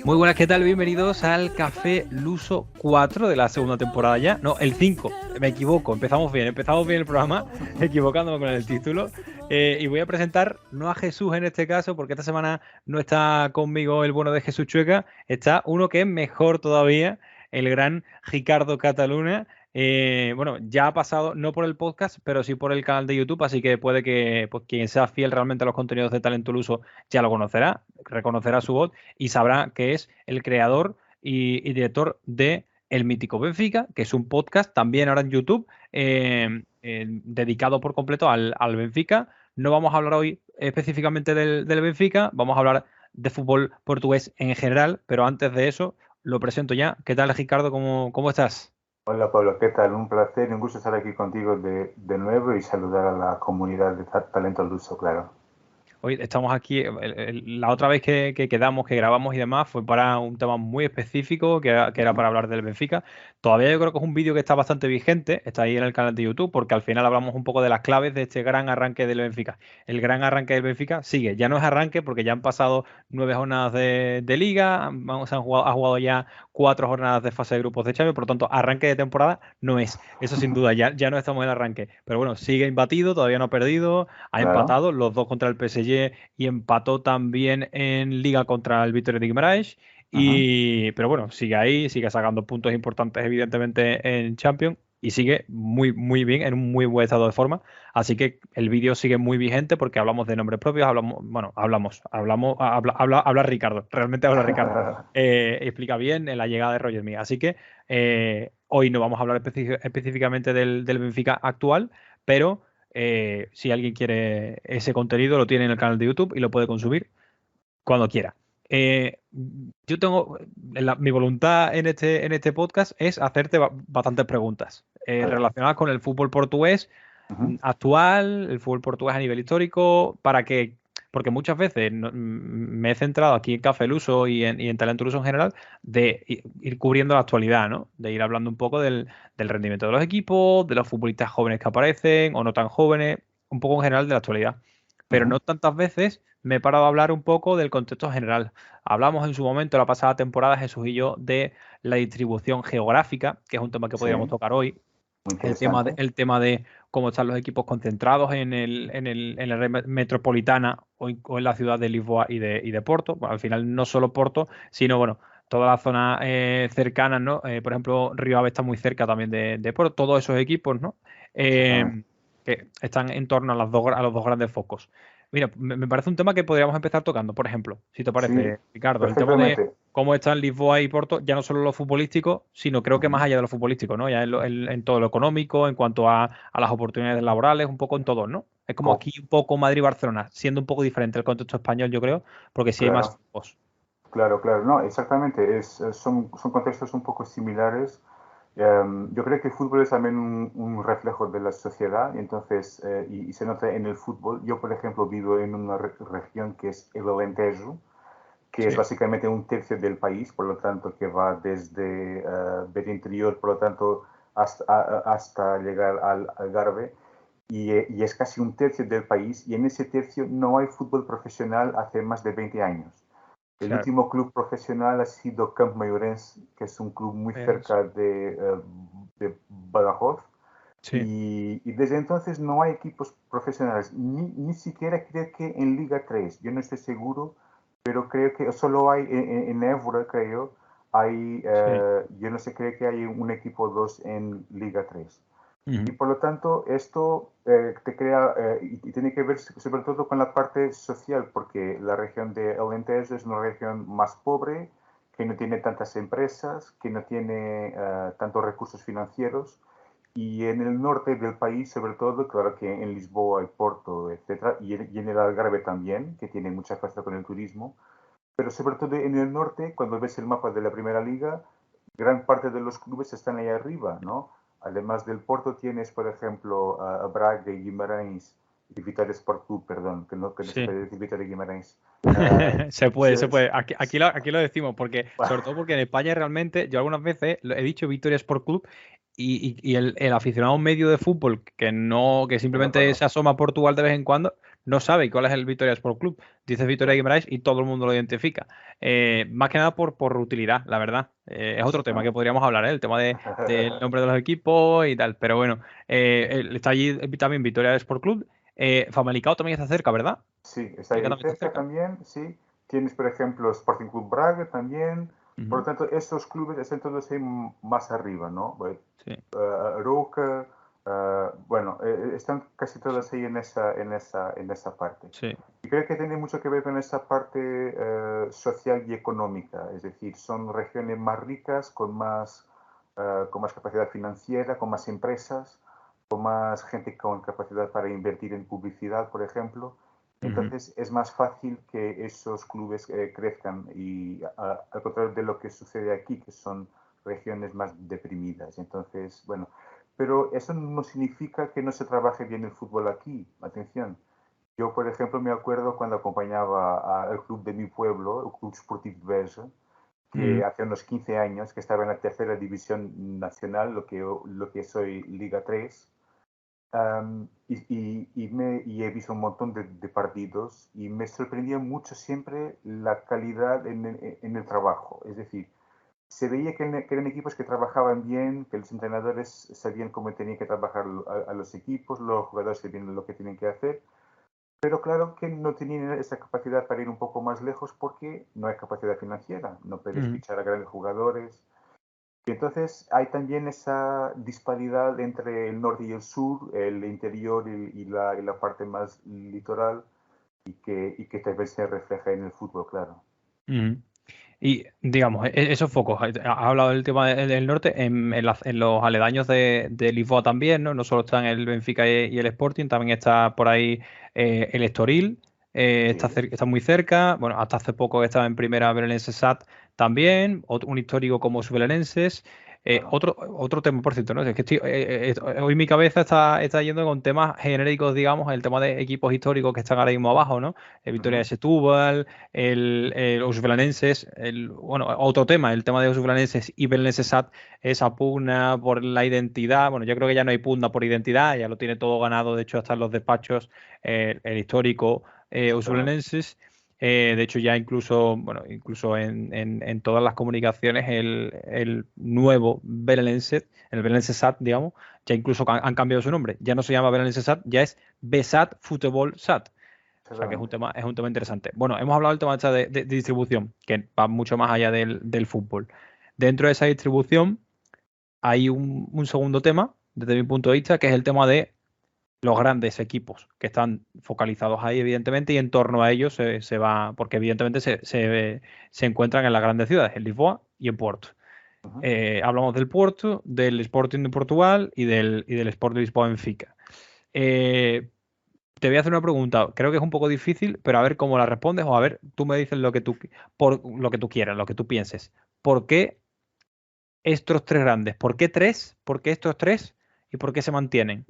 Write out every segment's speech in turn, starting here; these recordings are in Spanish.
Muy buenas, ¿qué tal? Bienvenidos al Café Luso 4 de la segunda temporada ya. No, el 5, me equivoco, empezamos bien el programa, equivocándome con el título. Y voy a presentar, no a Jesús en este caso, porque esta semana no está conmigo el bueno de Jesús Chueca, está uno que es mejor todavía, el gran Ricardo Cataluna. Bueno, ya ha pasado, no por el podcast, pero sí por el canal de YouTube, así que puede que pues, quien sea fiel realmente a los contenidos de Talento Luso ya lo conocerá, reconocerá su voz y sabrá que es el creador y director de El Mítico Benfica, que es un podcast también ahora en YouTube, dedicado por completo al Benfica. No vamos a hablar hoy específicamente del Benfica, vamos a hablar de fútbol portugués en general, pero antes de eso lo presento ya. ¿Qué tal, Ricardo? ¿Cómo estás? Hola Pablo, ¿qué tal? Un placer y un gusto estar aquí contigo de nuevo y saludar a la comunidad de Talento Luso, claro. Hoy estamos aquí, la otra vez que quedamos, que grabamos y demás, fue para un tema muy específico, que era para hablar del Benfica. Todavía yo creo que es un vídeo que está bastante vigente, está ahí en el canal de YouTube, porque al final hablamos un poco de las claves de este gran arranque del Benfica. El gran arranque del Benfica sigue, ya no es arranque porque ya han pasado 9 jornadas de Liga, ha jugado ya 4 jornadas de fase de grupos de Champions, por lo tanto, arranque de temporada no es. Eso sin duda, ya no estamos en el arranque. Pero bueno, sigue imbatido, todavía no ha perdido, ha Claro. empatado los dos contra el PSG y empató también en Liga contra el Vitória de Guimarães. Ujú. Pero bueno, sigue ahí, sigue sacando puntos importantes, evidentemente, en Champions y sigue muy, muy bien, en un muy buen estado de forma. Así que el vídeo sigue muy vigente porque hablamos de nombres propios, habla Ricardo, realmente habla Ricardo. Explica bien en la llegada de Roger Mía. Así que hoy no vamos a hablar específicamente del Benfica actual, pero si alguien quiere ese contenido, lo tiene en el canal de YouTube y lo puede consumir cuando quiera. Eh, yo tengo mi voluntad en este podcast es hacerte bastantes preguntas Vale. relacionadas con el fútbol portugués Ujú. actual, el fútbol portugués a nivel histórico, porque muchas veces me he centrado aquí en Café Luso y en Talento Luso en general, de ir cubriendo la actualidad, ¿no? De ir hablando un poco del rendimiento de los equipos, de los futbolistas jóvenes que aparecen o no tan jóvenes, un poco en general de la actualidad. Pero Ujú. no tantas veces me he parado a hablar un poco del contexto general. Hablamos en su momento, la pasada temporada, Jesús y yo, de la distribución geográfica, que es un tema que Sí, podríamos tocar hoy. muy El tema de, interesante. el tema de cómo están los equipos concentrados en la red metropolitana o en la ciudad de Lisboa y de Porto. Bueno, al final no solo Porto, sino bueno, toda la zona cercana, ¿no? Por ejemplo, Río Ave está muy cerca también de Porto, todos esos equipos, ¿no? Exactamente. Que están en torno a los dos grandes focos. Mira, me parece un tema que podríamos empezar tocando, por ejemplo, si te Sí, parece, Ricardo, el tema de perfectamente. cómo están Lisboa y Porto, ya no solo lo futbolístico, sino creo que más Ujú. allá de lo futbolístico, ¿no? Ya en todo lo económico, en cuanto a las oportunidades laborales, un poco en todo, ¿no? Es como Co- aquí un poco Madrid-Barcelona, siendo un poco diferente el contexto español, yo creo, porque sí hay más claro, focos. claro. No, exactamente. Son contextos un poco similares. Yo creo que el fútbol es también un reflejo de la sociedad, y entonces, y se nota en el fútbol. Yo, por ejemplo, vivo en una región que es el Alentejo, que es Sí. básicamente un tercio del país, por lo tanto, que va desde del interior, por lo tanto, hasta llegar al Algarve, y es casi un tercio del país, y en ese tercio no hay fútbol profesional hace más de 20 años. El Claro. último club profesional ha sido Camp Maiorense, que es un club muy Es- cerca de Badajoz, sí. y desde entonces no hay equipos profesionales, ni siquiera creo que en Liga 3. Yo no estoy seguro, pero creo que solo hay en Évora, creo, hay, Sí. yo no sé, creo que hay un equipo 2 en Liga 3. Y Ujú. por lo tanto, esto te crea, y tiene que ver sobre todo con la parte social, porque la región de Alentejo es una región más pobre, que no tiene tantas empresas, que no tiene tantos recursos financieros. Y en el norte del país, sobre todo, claro que en Lisboa, y Porto, etcétera, y en el Algarve también, que tiene mucha fuerza con el turismo, pero sobre todo en el norte, cuando ves el mapa de la Primera Liga, gran parte de los clubes están ahí arriba, ¿no? Además del Porto tienes, por ejemplo, a Braga y Guimarães, y Vitória Sport Club, perdón, que no se Sí. puede decir Vitória y Guimarães. Se puede, se Se- puede. Aquí lo decimos, porque, sobre todo porque en España realmente, yo algunas veces he dicho Victoria Sport Club y el aficionado medio de fútbol que no, que que no simplemente se conoce. asoma a Portugal de vez en cuando, no sabe cuál es el Vitoria Sport Club. Dices Vitoria Guimarães y todo el mundo lo identifica. Más que nada por utilidad, la verdad. Es otro tema que podríamos hablar, ¿eh? El tema del nombre de los equipos y tal. Pero bueno, está allí también Vitoria Sport Club. Famalicão también está cerca, ¿verdad? Sí, está Famalicão ahí también está cerca cerca. también, sí. Tienes, por ejemplo, Sporting Club Braga también. Por lo Ujú. tanto, estos clubes están todos ahí más arriba, ¿no? Sí, Roca, bueno, están casi todos ahí en esa parte. sí. Y creo que tiene mucho que ver con esa parte social y económica, es decir, son regiones más ricas, con más capacidad financiera, con más empresas, con más gente con capacidad para invertir en publicidad, por ejemplo. Ujú. Entonces es más fácil que esos clubes crezcan y al contrario de lo que sucede aquí, que son regiones más deprimidas. Entonces, bueno, pero eso no significa que no se trabaje bien el fútbol aquí. Atención. Yo, por ejemplo, me acuerdo cuando acompañaba al club de mi pueblo, el Club Sportivo de Beja, que Ujú. hace unos 15 años, que estaba en la tercera división nacional, lo que soy Liga 3. Y he visto un montón de partidos y me sorprendía mucho siempre la calidad en el trabajo. Es decir, se veía que eran equipos que trabajaban bien, que los entrenadores sabían cómo tenían que trabajar a los equipos, los jugadores sabían lo que tienen que hacer, pero claro que no tenían esa capacidad para ir un poco más lejos porque no hay capacidad financiera, no puedes Ujú. fichar a grandes jugadores. Y entonces hay también esa disparidad entre el norte y el sur, el interior y la parte más litoral, y que tal vez se refleja en el fútbol, claro. Ujú. Y digamos, esos focos, ha hablado del tema del norte, en los aledaños de Lisboa también, ¿no? No solo están el Benfica y el Sporting, también está por ahí el Estoril, Sí, está muy cerca, bueno, hasta hace poco estaba en primera Belenenses SAT también, un histórico como su Belenenses. ajá, Otro tema, por cierto, ¿no? Es que hoy mi cabeza está yendo con temas genéricos, digamos, el tema de equipos históricos que están ahora mismo abajo, ¿no? El Victoria de ujú, Setúbal, los belenenses, bueno, otro tema, el tema de los belenenses y Belenenses SAT, esa pugna por la identidad. Bueno, yo creo que ya no hay pugna por identidad, ya lo tiene todo ganado, de hecho, hasta en los despachos, el histórico exactamente. Belenenses. De hecho, ya incluso, bueno, incluso en todas las comunicaciones, el nuevo Belenenses, el Belenenses SAT, digamos, ya incluso han cambiado su nombre. Ya no se llama Belenenses SAT, ya es BESAT Fútbol SAT. O sea que Exactamente. es un tema interesante. Bueno, hemos hablado del tema esta de distribución, que va mucho más allá del fútbol. Dentro de esa distribución hay un segundo tema, desde mi punto de vista, que es el tema de los grandes equipos que están focalizados ahí, evidentemente, y en torno a ellos se va, porque evidentemente se encuentran en las grandes ciudades, en Lisboa y en Porto. Ujú. Hablamos del Porto, del Sporting de Portugal y del Sport de Lisboa Benfica. Eh, Te voy a hacer una pregunta, creo que es un poco difícil, pero a ver cómo la respondes o a ver, tú me dices por lo que tú quieras, lo que tú pienses. ¿Por qué estos tres grandes? ¿Por qué tres? ¿Por qué estos tres? ¿Y por qué se mantienen?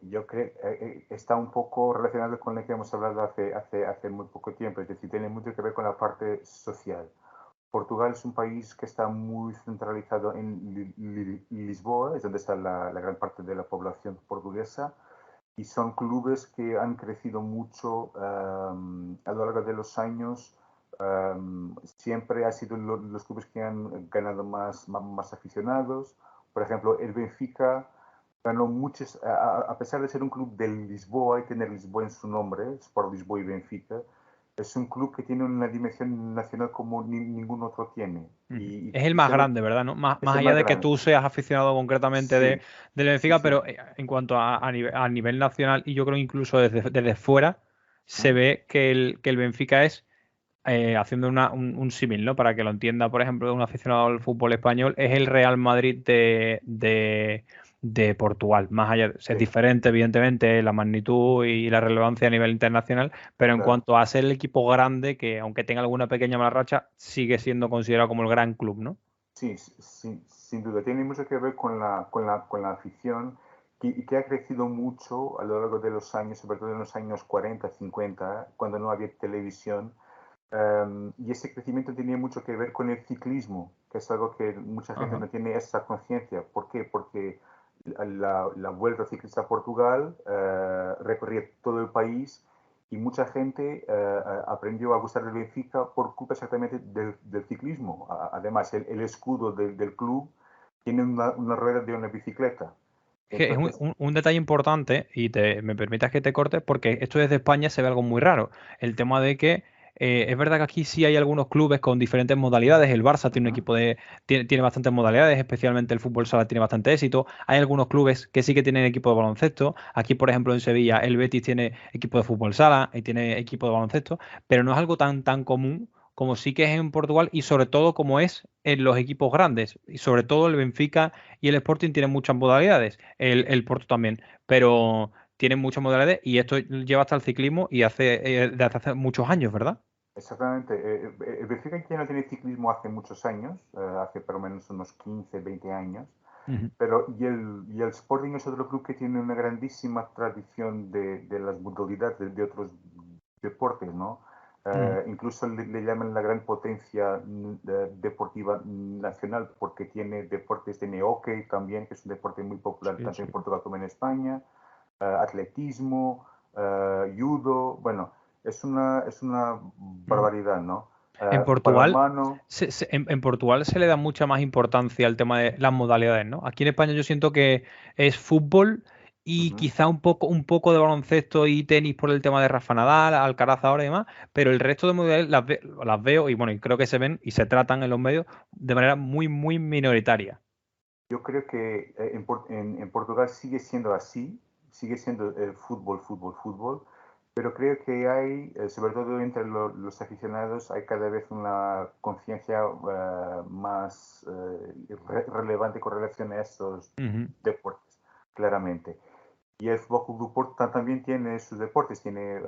Yo creo que está un poco relacionado con lo que hemos hablado hace muy poco tiempo, es decir, tiene mucho que ver con la parte social. Portugal es un país que está muy centralizado en Lisboa, es donde está la gran parte de la población portuguesa, y son clubes que han crecido mucho a lo largo de los años. Siempre han sido los clubes que han ganado más aficionados. Por ejemplo, el Benfica ganó muchos, a pesar de ser un club de Lisboa y tener Lisboa en su nombre, Sport Lisboa y Benfica, es un club que tiene una dimensión nacional como ningún otro tiene. Ujú. Y, Es el y más se no- grande, ¿verdad? ¿No? Más es el allá más de que grande. tú seas aficionado concretamente Sí, del sí, Benfica, sí. pero en cuanto a nivel nacional, y yo creo incluso desde fuera, se ¿Mm? ve que el Benfica es haciendo un símil, ¿no? Para que lo entienda, por ejemplo, un aficionado al fútbol español, es el Real Madrid de Portugal. Más allá, es Sí, diferente, evidentemente, la magnitud y la relevancia a nivel internacional, pero en claro. cuanto a ser el equipo grande, que aunque tenga alguna pequeña mala racha, sigue siendo considerado como el gran club, ¿no? Sí, sin duda. Tiene mucho que ver con la afición y que ha crecido mucho a lo largo de los años, sobre todo en los años 40, 50, cuando no había televisión. Y ese crecimiento tenía mucho que ver con el ciclismo, que es algo que mucha gente Ajá. no tiene esa conciencia. ¿Por qué? Porque la Vuelta Ciclista a Portugal, recorría todo el país y mucha gente aprendió a gustar del Benfica por culpa exactamente del ciclismo. Además, el escudo del club tiene una rueda de una bicicleta. Es un, Entonces, un detalle importante, y me permitas que te corte, porque esto desde España se ve algo muy raro. El tema de que es verdad que aquí sí hay algunos clubes con diferentes modalidades. El Barça tiene un ujú, equipo tiene bastantes modalidades, especialmente el fútbol sala tiene bastante éxito. Hay algunos clubes que sí que tienen equipo de baloncesto. Aquí, por ejemplo, en Sevilla, el Betis tiene equipo de fútbol sala y tiene equipo de baloncesto, pero no es algo tan común como sí que es en Portugal y sobre todo como es en los equipos grandes. Y sobre todo el Benfica y el Sporting tienen muchas modalidades, el Porto también, pero tienen muchas modalidades y esto lleva hasta el ciclismo y desde hace muchos años, ¿verdad? exactamente. El Benfica ya no tiene ciclismo hace muchos años, hace por lo menos unos 15, 20 años. Ujú, Pero, y el Sporting es otro club que tiene una grandísima tradición de las modalidades de otros deportes, ¿no? ujú. Incluso le llaman la gran potencia deportiva nacional porque tiene deportes, tiene hockey también, que es un deporte muy popular Sí, tanto sí. en Portugal como en España, atletismo, judo, bueno, es una Ujú. barbaridad, ¿no? En Portugal, Balonmano. en Portugal se le da mucha más importancia al tema de las modalidades, ¿no? Aquí en España yo siento que es fútbol y Ujú. quizá un poco de baloncesto y tenis por el tema de Rafa Nadal, Alcaraz ahora y demás, pero el resto de modalidades las veo y bueno, y creo que se ven y se tratan en los medios de manera muy minoritaria. Yo creo que en Portugal sigue siendo así, sigue siendo el fútbol, fútbol, fútbol, pero creo que hay, sobre todo entre los aficionados, hay cada vez una conciencia más relevante con relación a estos Ujú. deportes, claramente. Y el Fútbol Club do Porto también tiene sus deportes, tiene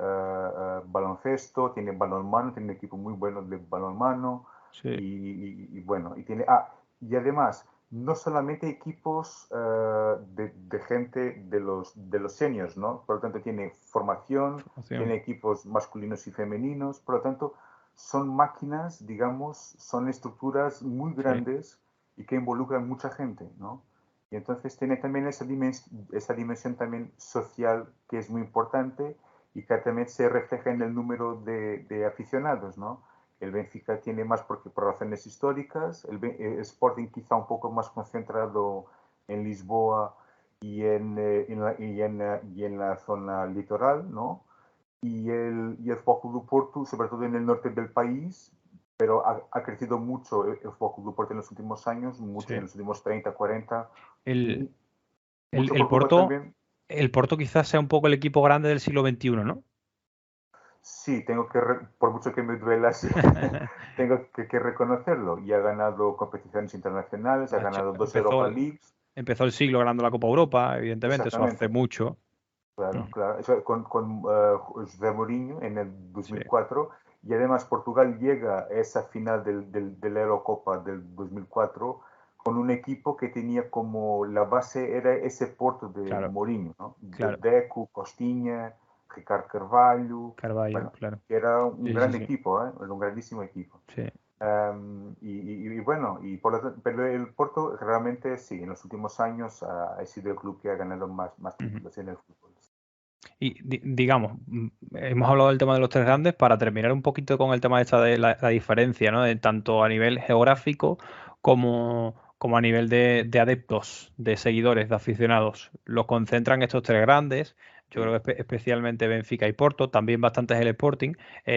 baloncesto, tiene balonmano, tiene un equipo muy bueno de balonmano Sí, y bueno, y además no solamente equipos de gente de los seniors, ¿no? Por lo tanto tiene formación, formación. tiene equipos masculinos y femeninos, por lo tanto son máquinas, digamos, son estructuras muy Sí. grandes y que involucran mucha gente, ¿no? Y entonces tiene también esa dimensión también social que es muy importante y que también se refleja en el número de aficionados, ¿no? El Benfica tiene más porque por razones históricas, el Sporting quizá un poco más concentrado en Lisboa y en la zona litoral, ¿no? Y el Fútbol do Porto, sobre todo en el norte del país, pero ha crecido mucho el Fútbol do Porto en los últimos años, mucho, en Sí. los últimos 30, 40, El, mu- el, mucho el por culpa Porto, también. el Porto quizás sea un poco el equipo grande del siglo XXI, ¿no? Sí, por mucho que me duela, sí, tengo que reconocerlo. Y ha ganado competiciones internacionales, ha Ha hecho- ganado dos empezó, Europa Leagues, empezó el siglo ganando la Copa Europa, evidentemente, eso hace exactamente. mucho. Claro, Ujú. claro. Eso con José Mourinho en el Sí, 2004 y además Portugal llega a esa final de la Eurocopa del 2004 con un equipo que tenía como la base era ese Porto de claro, Mourinho, ¿no? De claro. Deco, Costinha, Ricardo Carvalho, Carvalho, bueno, claro. que era un Sí, sí, gran sí. equipo, ¿eh? Era un grandísimo equipo. Sí. Y bueno, pero el Porto realmente sí, en los últimos años ha sido el club que ha ganado más Ujú. títulos en el fútbol. Y digamos, hemos hablado del tema de los tres grandes para terminar un poquito con el tema esta de la diferencia, ¿no? De tanto a nivel geográfico como a nivel de adeptos, de seguidores, de aficionados. Los concentran estos tres grandes. Yo Sí. creo que especialmente Benfica y Porto, también bastante es el Sporting.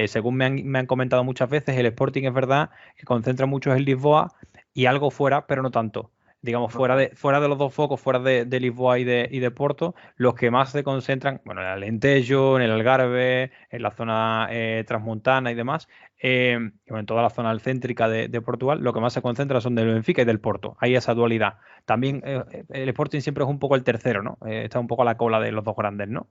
Según me han comentado muchas veces, el Sporting es verdad que concentra mucho en Lisboa y algo fuera, pero no tanto. Digamos, No fuera de los dos focos, fuera de Lisboa y de Porto, los que más se concentran, bueno, en el Alentejo, en el Algarve, en la zona transmontana y demás, y bueno, en toda la zona céntrica de Portugal, lo que más se concentra son del Benfica y del Porto. Hay esa dualidad. También el Sporting siempre es un poco el tercero, ¿no? Está un poco a la cola de los dos grandes, ¿no?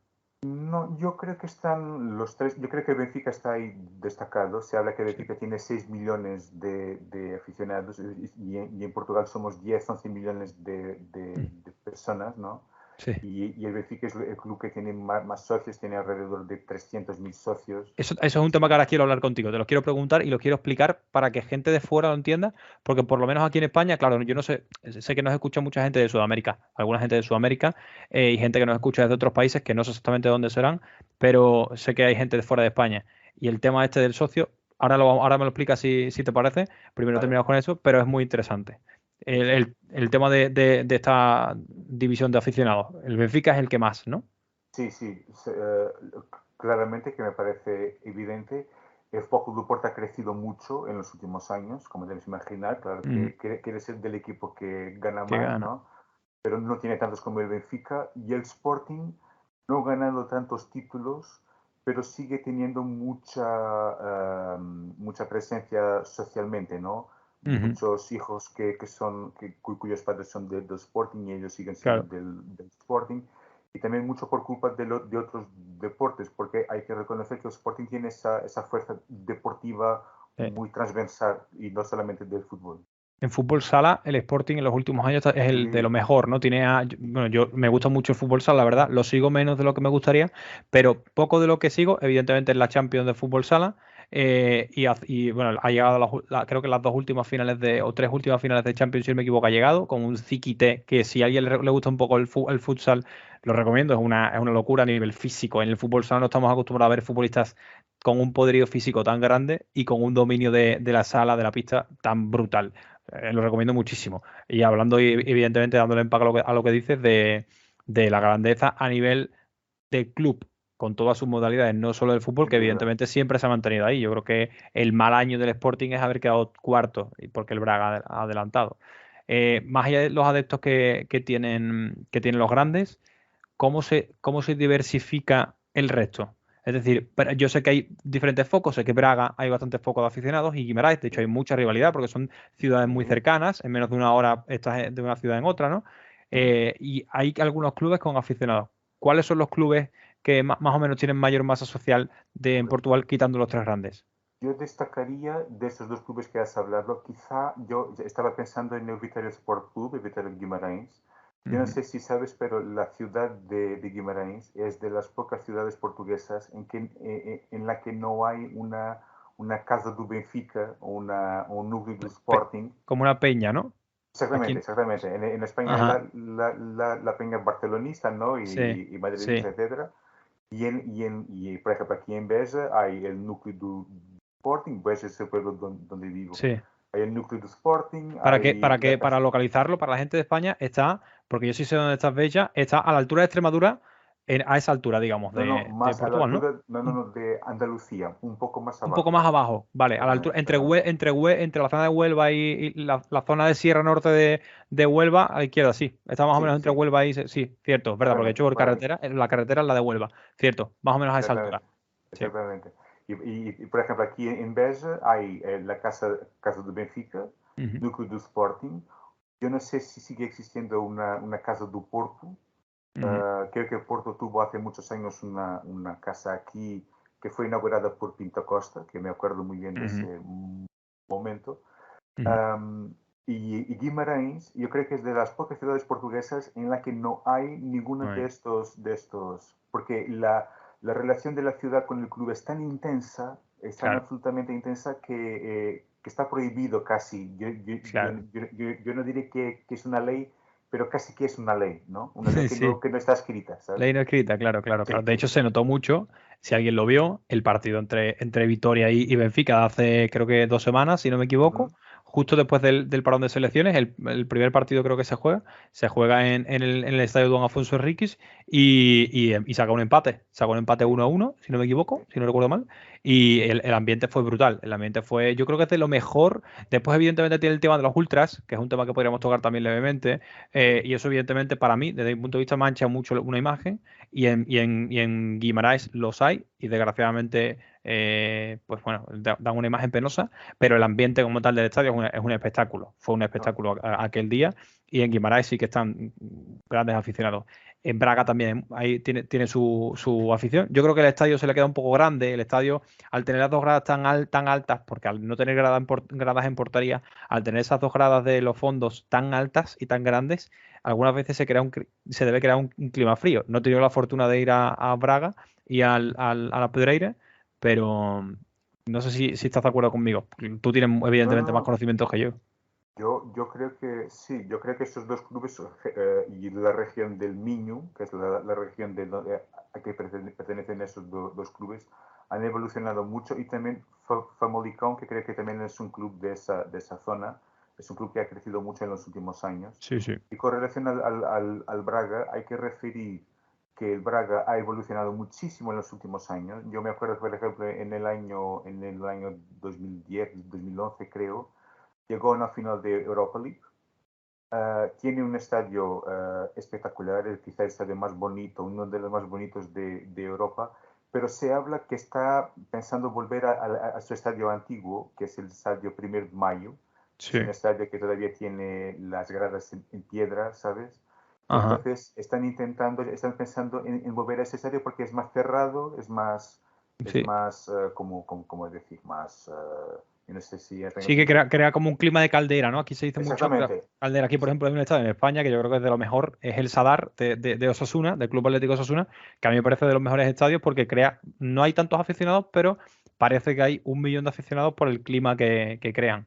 No, yo creo que están los tres. Yo creo que Benfica está ahí destacado. Se habla que Sí. Benfica tiene 6 millones de aficionados y en Portugal somos 10, 11 millones de personas, ¿no? Sí. Y el Benfica es el club que tiene más socios, tiene alrededor de 300.000 socios. Eso es un tema que ahora quiero hablar contigo. Te lo quiero preguntar y lo quiero explicar para que gente de fuera lo entienda, porque por lo menos aquí en España, claro, yo no sé, sé que nos escucha mucha gente de Sudamérica, alguna gente de Sudamérica y gente que nos escucha desde otros países que no sé exactamente dónde serán, pero sé que hay gente de fuera de España. Y el tema este del socio, ahora me lo explicas si te parece. Primero ¿Vale? terminamos con eso, pero es muy interesante. El tema de esta división de aficionados. El Benfica es el que más, ¿no? Sí, sí, claramente que me parece evidente. El Fútbol do Porto ha crecido mucho en los últimos años, como debes imaginar. Claro Ujú. que quiere ser del equipo que gana Que más, gana. ¿no? Pero no tiene tantos como el Benfica. Y el Sporting no ha ganado tantos títulos, pero sigue teniendo mucha presencia socialmente, ¿no? Ujú. Muchos hijos cuyos padres son del Sporting y ellos siguen siendo Claro. del Sporting. Y también mucho por culpa de otros deportes, porque hay que reconocer que el Sporting tiene esa fuerza deportiva muy transversal y no solamente del fútbol. En fútbol sala, el Sporting en los últimos años es el de lo Sí, mejor, ¿no? Bueno, yo me gusta mucho el fútbol sala, la verdad, lo sigo menos de lo que me gustaría, pero poco de lo que sigo, evidentemente, es la Champions de fútbol sala. Bueno, ha llegado creo que las dos últimas finales o tres últimas finales de Champions, si no me equivoco, ha llegado con un ziquité que si a alguien le gusta un poco el futsal, lo recomiendo, es una locura a nivel físico. En el fútbol sala no estamos acostumbrados a ver futbolistas con un poderío físico tan grande y con un dominio de la sala, de la pista tan brutal. Lo recomiendo muchísimo. Y hablando, y evidentemente, dándole empaque a lo que dices de la grandeza a nivel de club, con todas sus modalidades, no solo del fútbol, sin que duda. evidentemente siempre se ha mantenido ahí. Yo creo que el mal año del Sporting es haber quedado cuarto, y porque el Braga ha adelantado. Más allá de los adeptos que tienen los grandes, ¿cómo se diversifica el resto? Es decir, yo sé que hay diferentes focos, sé que Braga hay bastantes focos de aficionados y Guimarães, de hecho hay mucha rivalidad porque son ciudades muy Ujú, cercanas, en menos de una hora estás de una ciudad en otra, ¿no? ujú. Y hay algunos clubes con aficionados. ¿Cuáles son los clubes que más o menos tienen mayor masa social en Pues Portugal, quitando los tres grandes? yo destacaría de esos dos clubes que has hablado, quizá yo estaba pensando en el Vitória Sport Clube, el Vitória de Guimarães. Yo no Ujú. sé si sabes, pero la ciudad de Guimarães es de las pocas ciudades portuguesas en la que no hay una casa do Benfica o un núcleo do Pe- Sporting. Como una peña, ¿no? Exactamente, Aquí. exactamente. En España hay Ajá. la peña barcelonista, ¿no? Sí, Y madridista, sí. etcétera. Por ejemplo, aquí en Beja hay el núcleo do Sporting, Beja es el pueblo donde vivo. Sí. Hay el núcleo do Sporting, Para que, hay para la que, para casa... localizarlo, para la gente de España, porque yo sí sé dónde está Bella, está a la altura de Extremadura, a esa altura, digamos, No, no, de más a la Portugal, ¿no? altura, no, no, Un, no, de Andalucía, un poco más un poco más abajo. abajo, vale, a la altura, Exactamente, exactamente. entre la zona de Huelva y la zona de Sierra Norte de Huelva, a la izquierda, sí. Está más o Sí, menos entre sí, Huelva y... Sí, cierto, es verdad, porque he hecho exactamente, por por ahí. carretera, la carretera es la de Huelva, cierto, más o menos a esa altura. Exactamente, Sí. exactamente. Por ejemplo, aquí en Beja hay la casa do Benfica, Ujú, núcleo do Sporting. Yo no sé si sigue existiendo una casa do Porto. ujú, Creo que Porto tuvo hace muchos años una casa aquí que fue inaugurada por Pinto Costa, que me acuerdo muy bien de ujú, ese momento. ujú. Um, y Guimarães, yo creo que es de las pocas ciudades portuguesas en la que no hay ninguno Ahí. porque la relación de la ciudad con el club es tan intensa, es tan Claro, absolutamente intensa que está prohibido casi. claro. Yo no diré que es una ley, pero casi que es una ley, ¿no? Una ley Sí. que no está escrita, ¿sabes? Ley no escrita, claro, claro, Sí, claro. De sí, hecho, se notó mucho, si alguien lo vio, el partido entre Vitoria y Benfica de hace creo que 2 semanas, si no me equivoco, ujú, justo después del parón de selecciones, el primer partido creo que se juega en el estadio Don Afonso Enríquez y saca un empate 1-1, si no me equivoco, si no recuerdo mal, y el ambiente fue brutal, yo creo que es de lo mejor. Después, evidentemente, tiene el tema de los ultras, que es un tema que podríamos tocar también levemente, sí, y eso, evidentemente, para mí, desde mi punto de vista, mancha mucho una imagen. Y en Guimarães los hay, y desgraciadamente, pues bueno, dan una imagen penosa, pero el ambiente como tal del estadio es un espectáculo. Fue un no, espectáculo aquel día, y en Guimarães sí que están grandes aficionados. En Braga también ahí tiene su afición. Yo creo que el estadio se le queda un poco grande. El estadio, al tener las dos gradas tan altas, porque al no tener gradas en portería, al tener esas dos gradas de los fondos tan altas y tan grandes, algunas veces se debe crear un clima frío. No he tenido la fortuna de ir a Braga y a la Pedreira, pero no sé si estás de acuerdo conmigo. Tú tienes No, no, evidentemente más no. conocimientos que yo. Yo creo que sí, yo creo que estos dos clubes y la región del Miño, que es la región a que pertenecen esos dos clubes, han evolucionado mucho y también Famalicão, que creo que también es un club de esa zona, es un club que ha crecido mucho en los últimos años. Sí, sí. Y con relación al Braga, hay que referir que el Braga ha evolucionado muchísimo en los últimos años. Yo me acuerdo, por ejemplo, en el año 2010, 2011 creo, llegó a una final de Europa League. Tiene un estadio espectacular, es quizá el estadio más bonito, uno de los más bonitos de Europa, pero se habla que está pensando volver a su estadio antiguo, que es el estadio 1 de Mayo. Es Sí. un estadio que todavía tiene las gradas en piedra, ¿sabes? Y Ajá. entonces están pensando en volver a ese estadio porque es más cerrado, es Sí. más, como decir, más, yo no sé si es Sí que crea como un clima de caldera, ¿no? Aquí se dice mucho exactamente. caldera. Aquí, por ejemplo, hay un estadio en España que yo creo que es de lo mejor, es el Sadar de Osasuna, del Club Atlético Osasuna, que a mí me parece de los mejores estadios porque no hay tantos aficionados, pero parece que hay 1 millón de aficionados por el clima que crean.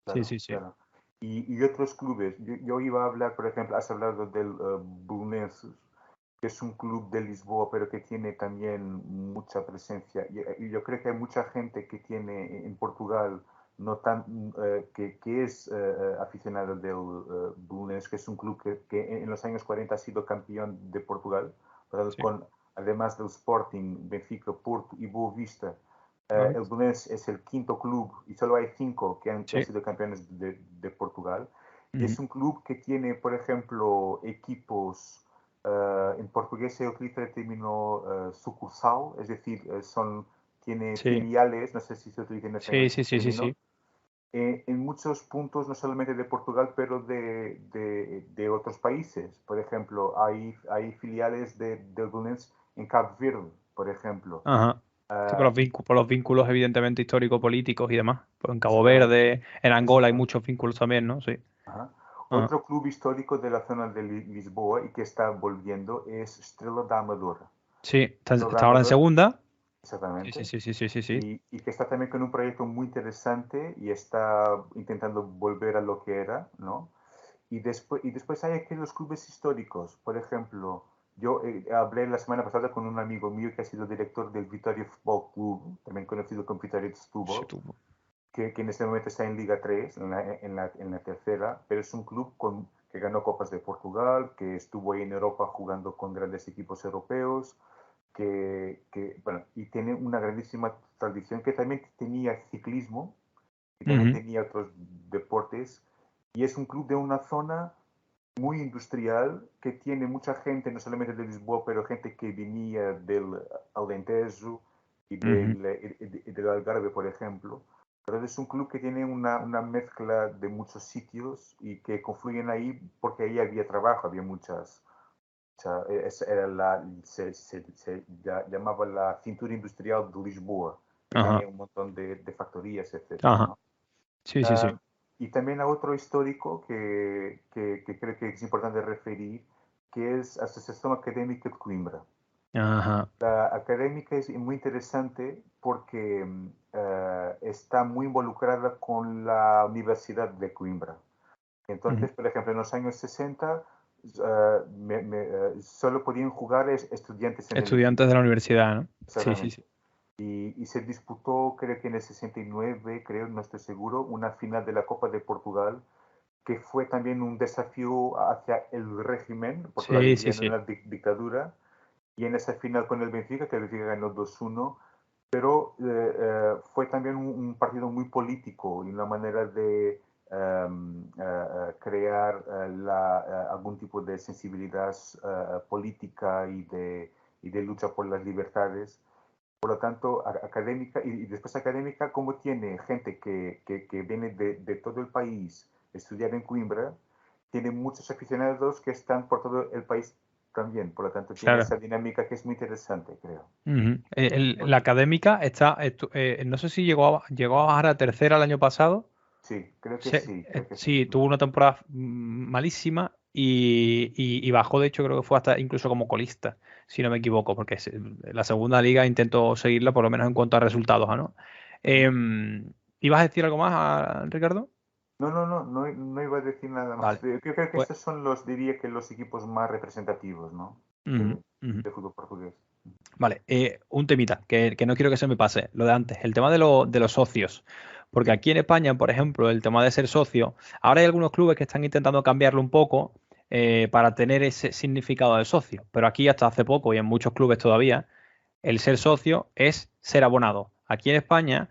Sí, Claro, sí, sí. claro. Y otros clubes, yo iba a hablar, por ejemplo, has hablado del Belenenses, que es un club de Lisboa, pero que tiene también mucha presencia. Y yo creo que hay mucha gente que tiene en Portugal, no tan, que es aficionado del Belenenses, que es un club que en los años 40 ha sido campeón de Portugal, ¿verdad? Sí. Además del Sporting, Benfica, Porto y Boa Vista. Vale. El Belenenses es el quinto club y solo hay 5 que han Sí. sido campeones de Portugal. Y Ujú. es un club que tiene, por ejemplo, equipos, en portugués se utiliza el término sucursal, es decir, tiene Sí. filiales, no sé si se utiliza en español Sí, este sí, sí, sí, término, sí. en muchos puntos, no solamente de Portugal, pero de otros países. Por ejemplo, hay filiales del Belenenses en Cabo Verde, por ejemplo. Ajá. Sí, Uh, por los vínculos evidentemente histórico-políticos y demás. Pues en Cabo exactamente, Verde, en Angola hay exactamente. muchos vínculos también, ¿no? Sí. Ajá. Ajá. Otro club histórico de la zona de Lisboa y que está volviendo es Estrela da Amadora. Sí, está, Estrela da está ahora en Amadora, segunda. Sí, sí, exactamente. sí, sí, sí, sí, sí. Y que está también con un proyecto muy interesante y está intentando volver a lo que era, ¿no? Y después hay aquellos clubes históricos. Por ejemplo, yo hablé la semana pasada con un amigo mío que ha sido director del Vitória Futebol Clube, también conocido como Vitória de Sí, Setúbal, tú. que en este momento está en Liga 3, en la tercera, pero es un club que ganó Copas de Portugal, que estuvo ahí en Europa jugando con grandes equipos europeos, bueno, y tiene una grandísima tradición, que también tenía ciclismo y también Ujú. tenía otros deportes, y es un club de una zona muy industrial que tiene mucha gente, no solamente de Lisboa, pero gente que venía del Alentejo Ujú. y del Algarve, por ejemplo. Pero es un club que tiene una mezcla de muchos sitios y que confluyen ahí porque ahí había trabajo, había era se llamaba la cintura industrial de Lisboa, que Ajá. tenía un montón de factorías, etcétera, Ajá. ¿no? Sí, sí, sí. Ah, y también a otro histórico que creo que es importante referir, que es la Asociación Académica de Coimbra. Ajá. La académica es muy interesante porque está muy involucrada con la Universidad de Coimbra. Ujú. Entonces, por ejemplo, en los años 60 solo podían jugar estudiantes en el Estudiantes equipo. de la universidad, ¿no? Sí, sí, Exactamente. sí. Y se disputó, creo que en el 69, creo, no estoy seguro, una final de la Copa de Portugal, que fue también un desafío hacia el régimen. Portugal Sí, sí, vivía en sí. una dictadura, y en esa final con el Benfica, que el Benfica ganó 2-1, pero fue también un partido muy político y una manera de crear algún tipo de sensibilidad política y de lucha por las libertades. Por lo tanto, académica, y después académica, como tiene gente que viene de todo el país a estudiar en Coimbra, tiene muchos aficionados que están por todo el país también. Por lo tanto, tiene Claro. esa dinámica que es muy interesante, creo. Ujú. La académica no sé si llegó a bajar a tercera el año pasado. Sí, creo que sí, creo que sí. Sí, tuvo una temporada malísima y bajó, de hecho, creo que fue hasta incluso como colista, si no me equivoco, porque la segunda liga intentó seguirla, por lo menos en cuanto a resultados, ¿no? ¿Ibas a decir algo más, Ricardo? No iba a decir nada más. Vale. Yo creo que Pues, estos son diría que los equipos más representativos, ¿no? ujú, ujú. De fútbol portugués. Vale, un temita, que no quiero que se me pase, lo de antes, el tema de los socios. Porque aquí en España, por ejemplo, el tema de ser socio, ahora hay algunos clubes que están intentando cambiarlo un poco para tener ese significado de socio. Pero aquí hasta hace poco y en muchos clubes todavía, el ser socio es ser abonado. Aquí en España,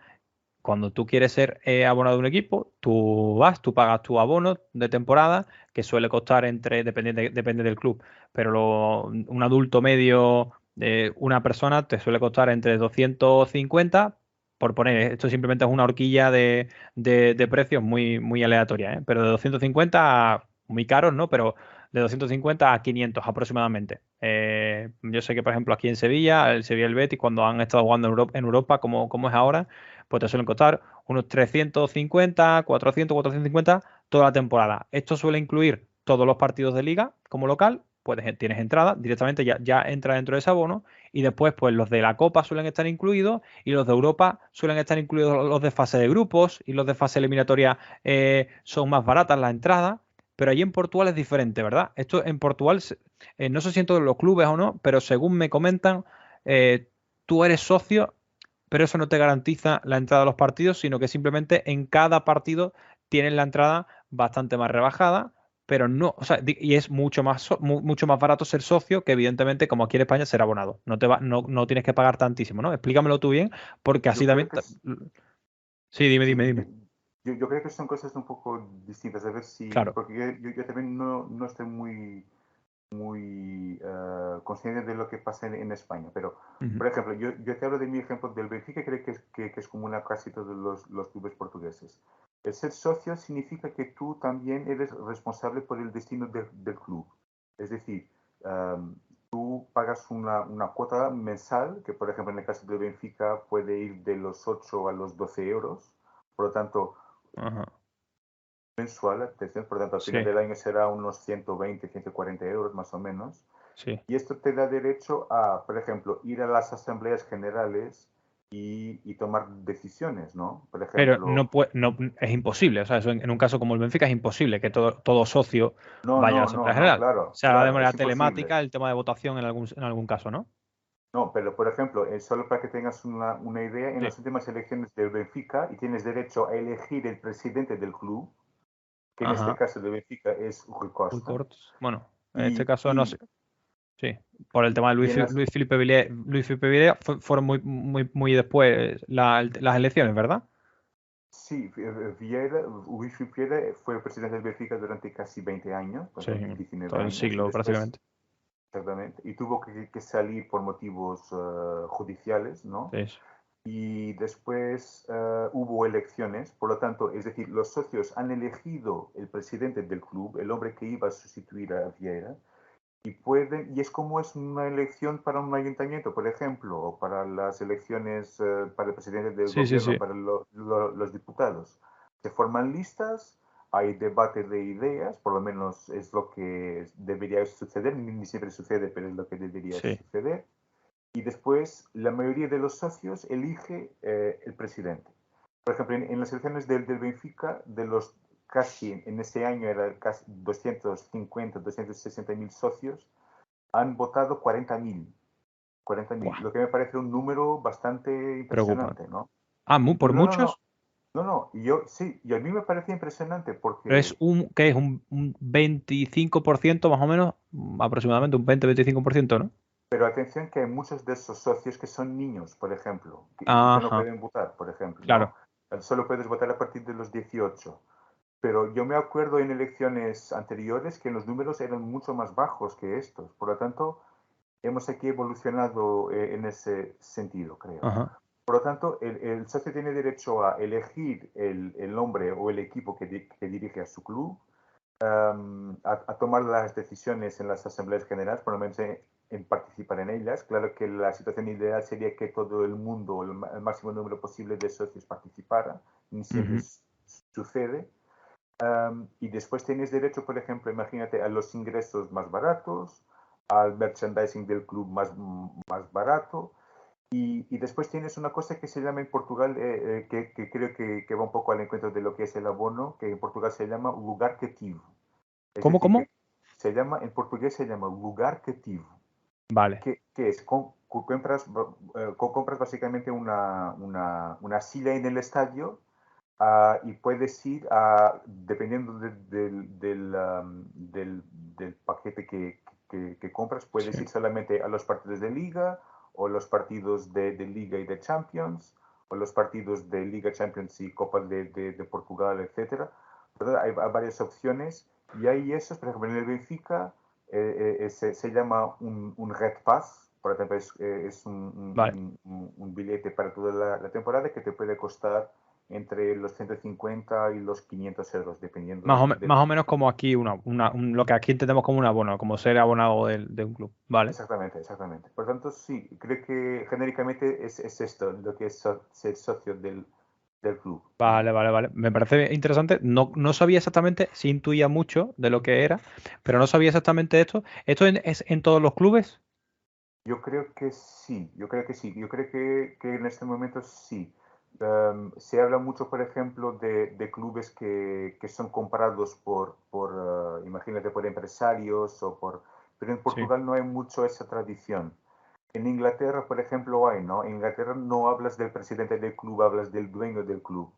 cuando tú quieres ser abonado de un equipo, tú pagas tu abono de temporada, que suele costar depende del club, pero un adulto medio de una persona te suele costar entre 250, por poner, esto simplemente es una horquilla de precios muy aleatoria, ¿eh? Pero de 250 muy caros, ¿no? Pero de 250 a 500 aproximadamente. Yo sé que, por ejemplo, aquí en Sevilla, el Sevilla y el Betis, cuando han estado jugando en Europa, como es ahora, pues te suelen costar unos 350, 400, 450 toda la temporada. Esto suele incluir todos los partidos de liga como local, pues tienes entrada, directamente ya entra dentro de ese abono, y después pues los de la Copa suelen estar incluidos y los de Europa suelen estar incluidos los de fase de grupos y los de fase eliminatoria son más baratas las entradas. Pero allí en Portugal es diferente, ¿verdad? Esto en Portugal, no sé si en todos los clubes o no, pero según me comentan, tú eres socio, pero eso no te garantiza la entrada a los partidos, sino que simplemente en cada partido tienes la entrada bastante más rebajada, pero no, o sea, y es mucho más barato ser socio que evidentemente, como aquí en España, ser abonado. No tienes que pagar tantísimo, ¿no? Explícamelo tú bien, porque así Yo creo también. que Sí, dime, sí, dime, dime. yo creo que son cosas un poco distintas. A ver si, Claro. porque yo también no estoy muy consciente de lo que pasa en España. Pero, Ujú. por ejemplo, yo te hablo de mi ejemplo del Benfica, creo que es común a casi todos los clubes portugueses. El ser socio significa que tú también eres responsable por el destino del club. Es decir, um, tú pagas una cuota mensal, que por ejemplo en el caso del Benfica puede ir de los 8 a los 12 euros. Por lo tanto, Ajá. mensual, atención, por lo tanto, al final Sí, del año será unos 120, 140 euros más o menos. sí. Y esto te da derecho a, por ejemplo, ir a las asambleas generales y tomar decisiones, ¿no? Por Pero ejemplo, no, es imposible. O sea, eso en un caso como el Benfica es imposible que todo socio vaya a la Asamblea General. Se hará de claro, manera es imposible. telemática el tema de votación en algún caso, ¿no? No, pero por ejemplo, solo para que tengas una idea, en Sí. las últimas elecciones del Benfica, y tienes derecho a elegir el presidente del club, que en este Ajá. caso del Benfica es Rui Muy Costa, cortos. Bueno, en este y, caso no sé. y, Sí. Por el tema de y en las, Luis Filipe Villa fueron muy después las elecciones, ¿verdad? sí, Luis Vieira fue presidente del Benfica durante casi 20 años, Sí, 19 todo el años, y siglo después, prácticamente. exactamente, y tuvo que salir por motivos judiciales, ¿no? Sí, sí. Y después hubo elecciones, por lo tanto, es decir, los socios han elegido el presidente del club, el hombre que iba a sustituir a Vieira, y es como es una elección para un ayuntamiento, por ejemplo, o para las elecciones para el presidente del Sí, sí, gobierno, sí. para los diputados. Se forman listas, hay debate de ideas, por lo menos es lo que debería suceder, ni siempre sucede, pero es lo que debería Sí. suceder. Y después la mayoría de los socios elige el presidente. Por ejemplo, en las elecciones del Benfica, de los casi, en ese año eran casi 250, 260 mil socios, han votado 40.000. 40.000, Buah, lo que me parece un número bastante preocupante. impresionante, ¿no? Ah, No, por no, no, no, muchos, y yo sí, y a mí me parece impresionante pero es porque, ¿qué es? Un 25% más o menos, aproximadamente un 20-25%, ¿no? pero atención que hay muchos de esos socios que son niños, por ejemplo, y que no Ajá, pueden votar, por ejemplo, claro. ¿no? Solo puedes votar a partir de los 18. Pero yo me acuerdo en elecciones anteriores que los números eran mucho más bajos que estos. Por lo tanto, hemos aquí evolucionado en ese sentido, creo. Ajá. Por lo tanto, el socio tiene derecho a elegir el nombre o el equipo que dirige a su club, a tomar las decisiones en las asambleas generales, por lo menos en participar en ellas. Claro que la situación ideal sería que todo el mundo, el máximo número posible de socios participara, ni siempre Ujú. sucede, Y después tienes derecho, por ejemplo, imagínate, a los ingresos más baratos, al merchandising del club más barato. Y después tienes una cosa que se llama en Portugal, que creo que va un poco al encuentro de lo que es el abono, que en Portugal se llama lugar cativo. Es ¿Cómo, decir, cómo? que en portugués se llama lugar cativo, Vale. que es, compras básicamente una silla en el estadio. Y puedes ir dependiendo del paquete que compras, puedes Sí. ir solamente a los partidos de Liga o los partidos de Liga y de Champions o los partidos de Liga, Champions y Copas de Portugal, etcétera. ¿Verdad? Hay varias opciones y hay esos, por ejemplo, en el Benfica se llama un Red Pass, por ejemplo, es Vale. un billete para toda la temporada que te puede costar entre los 150 y los 500 euros, dependiendo Más o menos como aquí, lo que aquí entendemos como un abono, como ser abonado de un club. Vale. Exactamente, exactamente. Por tanto, sí, creo que genéricamente es esto lo que es ser socio del club. Vale, vale, vale. Me parece interesante. No sabía exactamente, sí intuía mucho de lo que era, pero no sabía exactamente esto. ¿Esto es en todos los clubes? Yo creo que sí, yo creo que sí, yo creo que en este momento sí. Se habla mucho, por ejemplo, de clubes que son comprados imagínate, por empresarios pero en Sí, Portugal no hay mucho esa tradición. En Inglaterra, por ejemplo, hay, ¿no? En Inglaterra no hablas del presidente del club, hablas del dueño del club.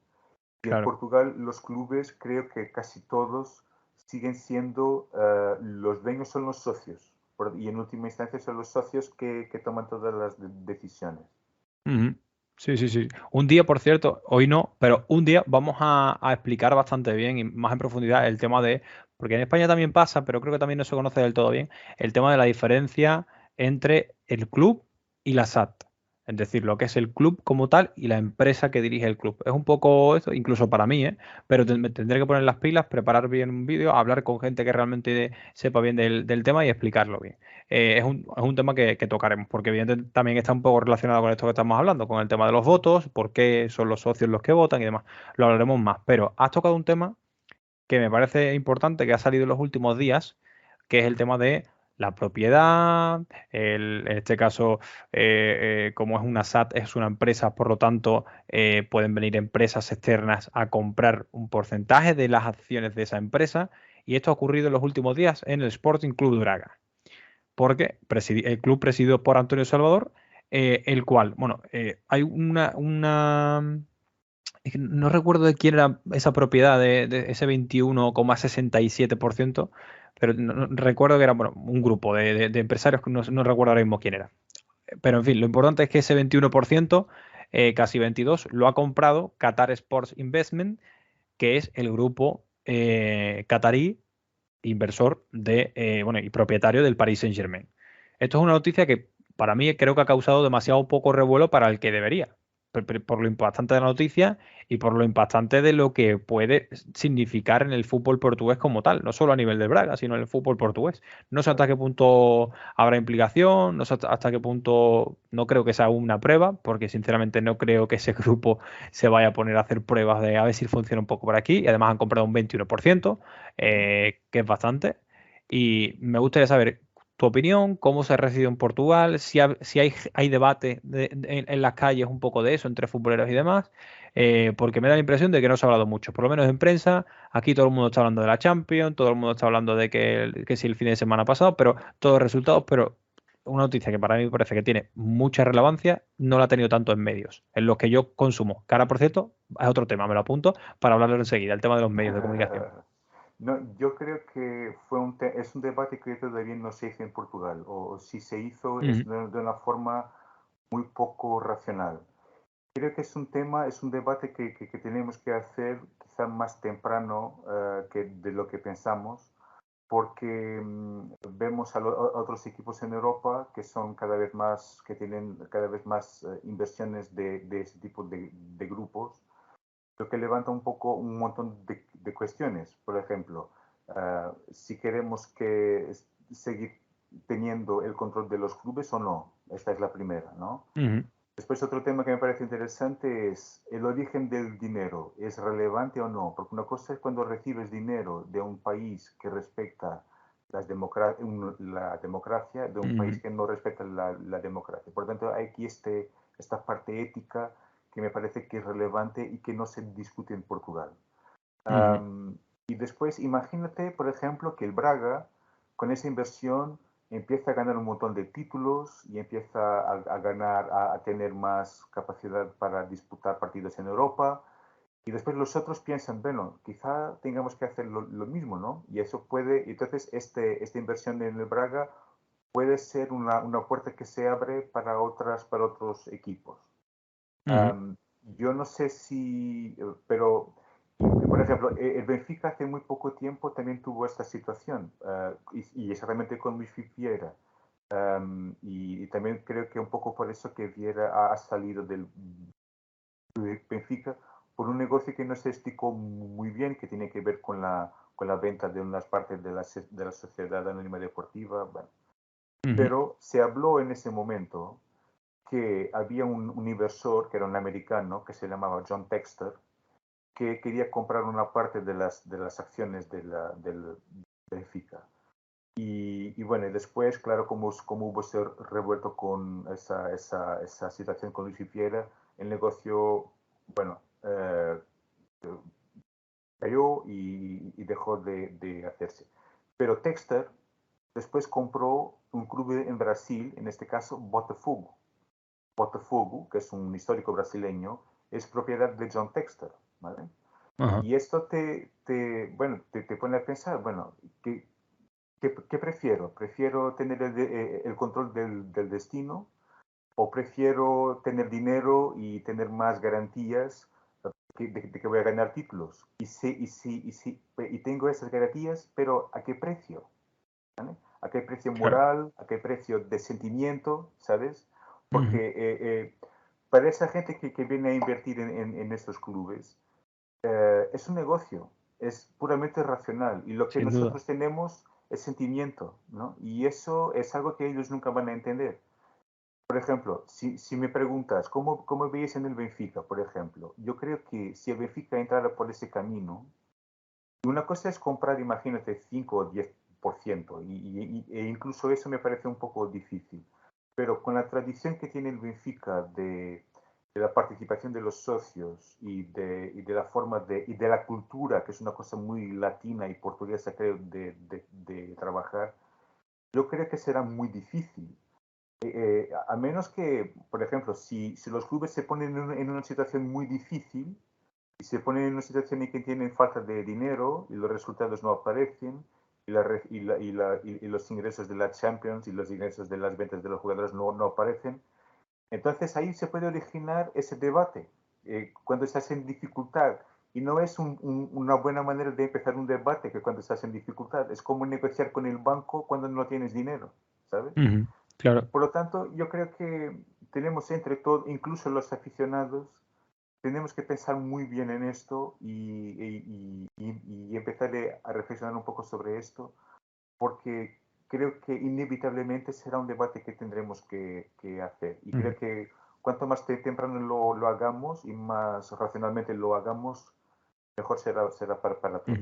Y en claro. Portugal los clubes creo que casi todos siguen siendo, los dueños son los socios. Y en última instancia son los socios que toman todas las decisiones. Ujú. Sí, sí, sí. Un día, por cierto, hoy no, pero un día vamos a explicar bastante bien y más en profundidad el tema porque en España también pasa, pero creo que también no se conoce del todo bien, el tema de la diferencia entre el club y la SAT. Es decir, lo que es el club como tal y la empresa que dirige el club. Es un poco eso, incluso para mí, ¿eh? Pero me tendré que poner las pilas, preparar bien un vídeo, hablar con gente que realmente sepa bien del tema y explicarlo bien. Es un tema que tocaremos, porque evidentemente también está un poco relacionado con esto que estamos hablando, con el tema de los votos, por qué son los socios los que votan y demás. Lo hablaremos más, pero has tocado un tema que me parece importante, que ha salido en los últimos días, que es el tema de la propiedad, en este caso, como es una SAT, es una empresa, por lo tanto, pueden venir empresas externas a comprar un porcentaje de las acciones de esa empresa, y esto ha ocurrido en los últimos días en el Sporting Club de Braga porque el club presidido por Antonio Salvador, el cual, bueno, hay es que no recuerdo de quién era esa propiedad de ese 21,67%, pero recuerdo que era bueno, un grupo de empresarios que no recuerdo ahora mismo quién era. Pero en fin, lo importante es que ese 21%, casi 22, lo ha comprado Qatar Sports Investment, que es el grupo catarí inversor bueno, y propietario del Paris Saint-Germain. Esto es una noticia que para mí creo que ha causado demasiado poco revuelo para el que debería, por lo impactante de la noticia y por lo impactante de lo que puede significar en el fútbol portugués como tal, no solo a nivel de Braga, sino en el fútbol portugués. No sé hasta Claro. qué punto habrá implicación, no sé hasta qué punto, no creo que sea una prueba, porque sinceramente no creo que ese grupo se vaya a poner a hacer pruebas de a ver si funciona un poco por aquí, y además han comprado un 21%, Ujú. que es bastante. Y me gustaría saber tu opinión, cómo se reside en Portugal, si hay debate en las calles un poco de eso entre futboleros y demás, porque me da la impresión de que no se ha hablado mucho, por lo menos en prensa. Aquí todo el mundo está hablando de la Champions, todo el mundo está hablando de que si el fin de semana pasado, pero todos los resultados, pero una noticia que para mí me parece que tiene mucha relevancia, no la ha tenido tanto en medios, en los que yo consumo. Que ahora, por cierto, es otro tema, me lo apunto para hablarlo enseguida, el tema de los medios de comunicación. No, yo creo que es un debate que todavía no se hizo en Portugal, o si se hizo es Ujú. de una forma muy poco racional. Creo que es un tema, es un debate que tenemos que hacer quizá más temprano, que de lo que pensamos, porque vemos a otros equipos en Europa que son cada vez más, que tienen cada vez más inversiones de ese tipo de grupos, lo que levanta un poco un montón de cuestiones. Por ejemplo, si queremos seguir teniendo el control de los clubes o no. Esta es la primera, ¿no? Ujú. Después otro tema que me parece interesante es el origen del dinero. ¿Es relevante o no? Porque una cosa es cuando recibes dinero de un país que respeta la democracia, de un país Ujú, que no respeta la democracia. Por lo tanto, hay aquí esta parte ética que me parece que es relevante y que no se discute en Portugal. ujú, Y después, imagínate, por ejemplo, que el Braga, con esa inversión, empieza a ganar un montón de títulos y empieza a ganar, a tener más capacidad para disputar partidos en Europa. Y después los otros piensan, bueno, quizá tengamos que hacer lo mismo, ¿no? Y eso puede, entonces esta inversión en el Braga puede ser una puerta que se abre para otros equipos. ujú. Yo no sé si, pero, por ejemplo, el Benfica hace muy poco tiempo también tuvo esta situación, y exactamente con Luis Fiera. Y también creo que un poco por eso que Vieira ha salido del Benfica por un negocio que no se explicó muy bien, que tiene que ver con la venta de unas partes de la sociedad anónima deportiva. Bueno. Ujú, Pero se habló en ese momento que había un inversor, que era un americano, que se llamaba John Texter, que quería comprar una parte de las acciones del Benfica. Y bueno, después, claro, como hubo ese revuelto con esa situación con Luis Fiera, el negocio, bueno, cayó y dejó de hacerse. Pero Texter después compró un club en Brasil, en este caso Botafogo. Botafogo, que es un histórico brasileño, es propiedad de John Texter, ¿vale? ajá. Y esto bueno, te pone a pensar, bueno, ¿qué prefiero? ¿Prefiero tener el control del destino o prefiero tener dinero y tener más garantías de que voy a ganar títulos? Y tengo esas garantías, pero ¿a qué precio? ¿Vale? ¿A qué precio Claro. moral? ¿A qué precio de sentimiento? ¿Sabes? Ujú, Porque para esa gente que viene a invertir en estos clubes, es un negocio, es puramente racional y lo que sin duda. nosotros tenemos es sentimiento, ¿no? Y eso es algo que ellos nunca van a entender. Por ejemplo, si me preguntas, ¿cómo veis en el Benfica, por ejemplo? Yo creo que si el Benfica entrara por ese camino, una cosa es comprar, imagínate, 5 o 10%, e incluso eso me parece un poco difícil. Pero con la tradición que tiene el Benfica de la participación de los socios y de la forma y de la cultura, que es una cosa muy latina y portuguesa, creo, de trabajar, yo creo que será muy difícil. A menos que, por ejemplo, si los clubes se ponen en una situación muy difícil, y se ponen en una situación en que tienen falta de dinero y los resultados no aparecen y los ingresos de la Champions y los ingresos de las ventas de los jugadores no aparecen. Entonces ahí se puede originar ese debate cuando estás en dificultad. Y no es una buena manera de empezar un debate que cuando estás en dificultad. Es como negociar con el banco cuando no tienes dinero, ¿sabes? Ujú, claro. Por lo tanto, yo creo que tenemos entre todos, incluso los aficionados, tenemos que pensar muy bien en esto y empezar a reflexionar un poco sobre esto, porque creo que inevitablemente será un debate que tendremos que hacer. Y Ujú. creo que cuanto más temprano lo hagamos y más racionalmente lo hagamos, mejor será para Ujú. todos.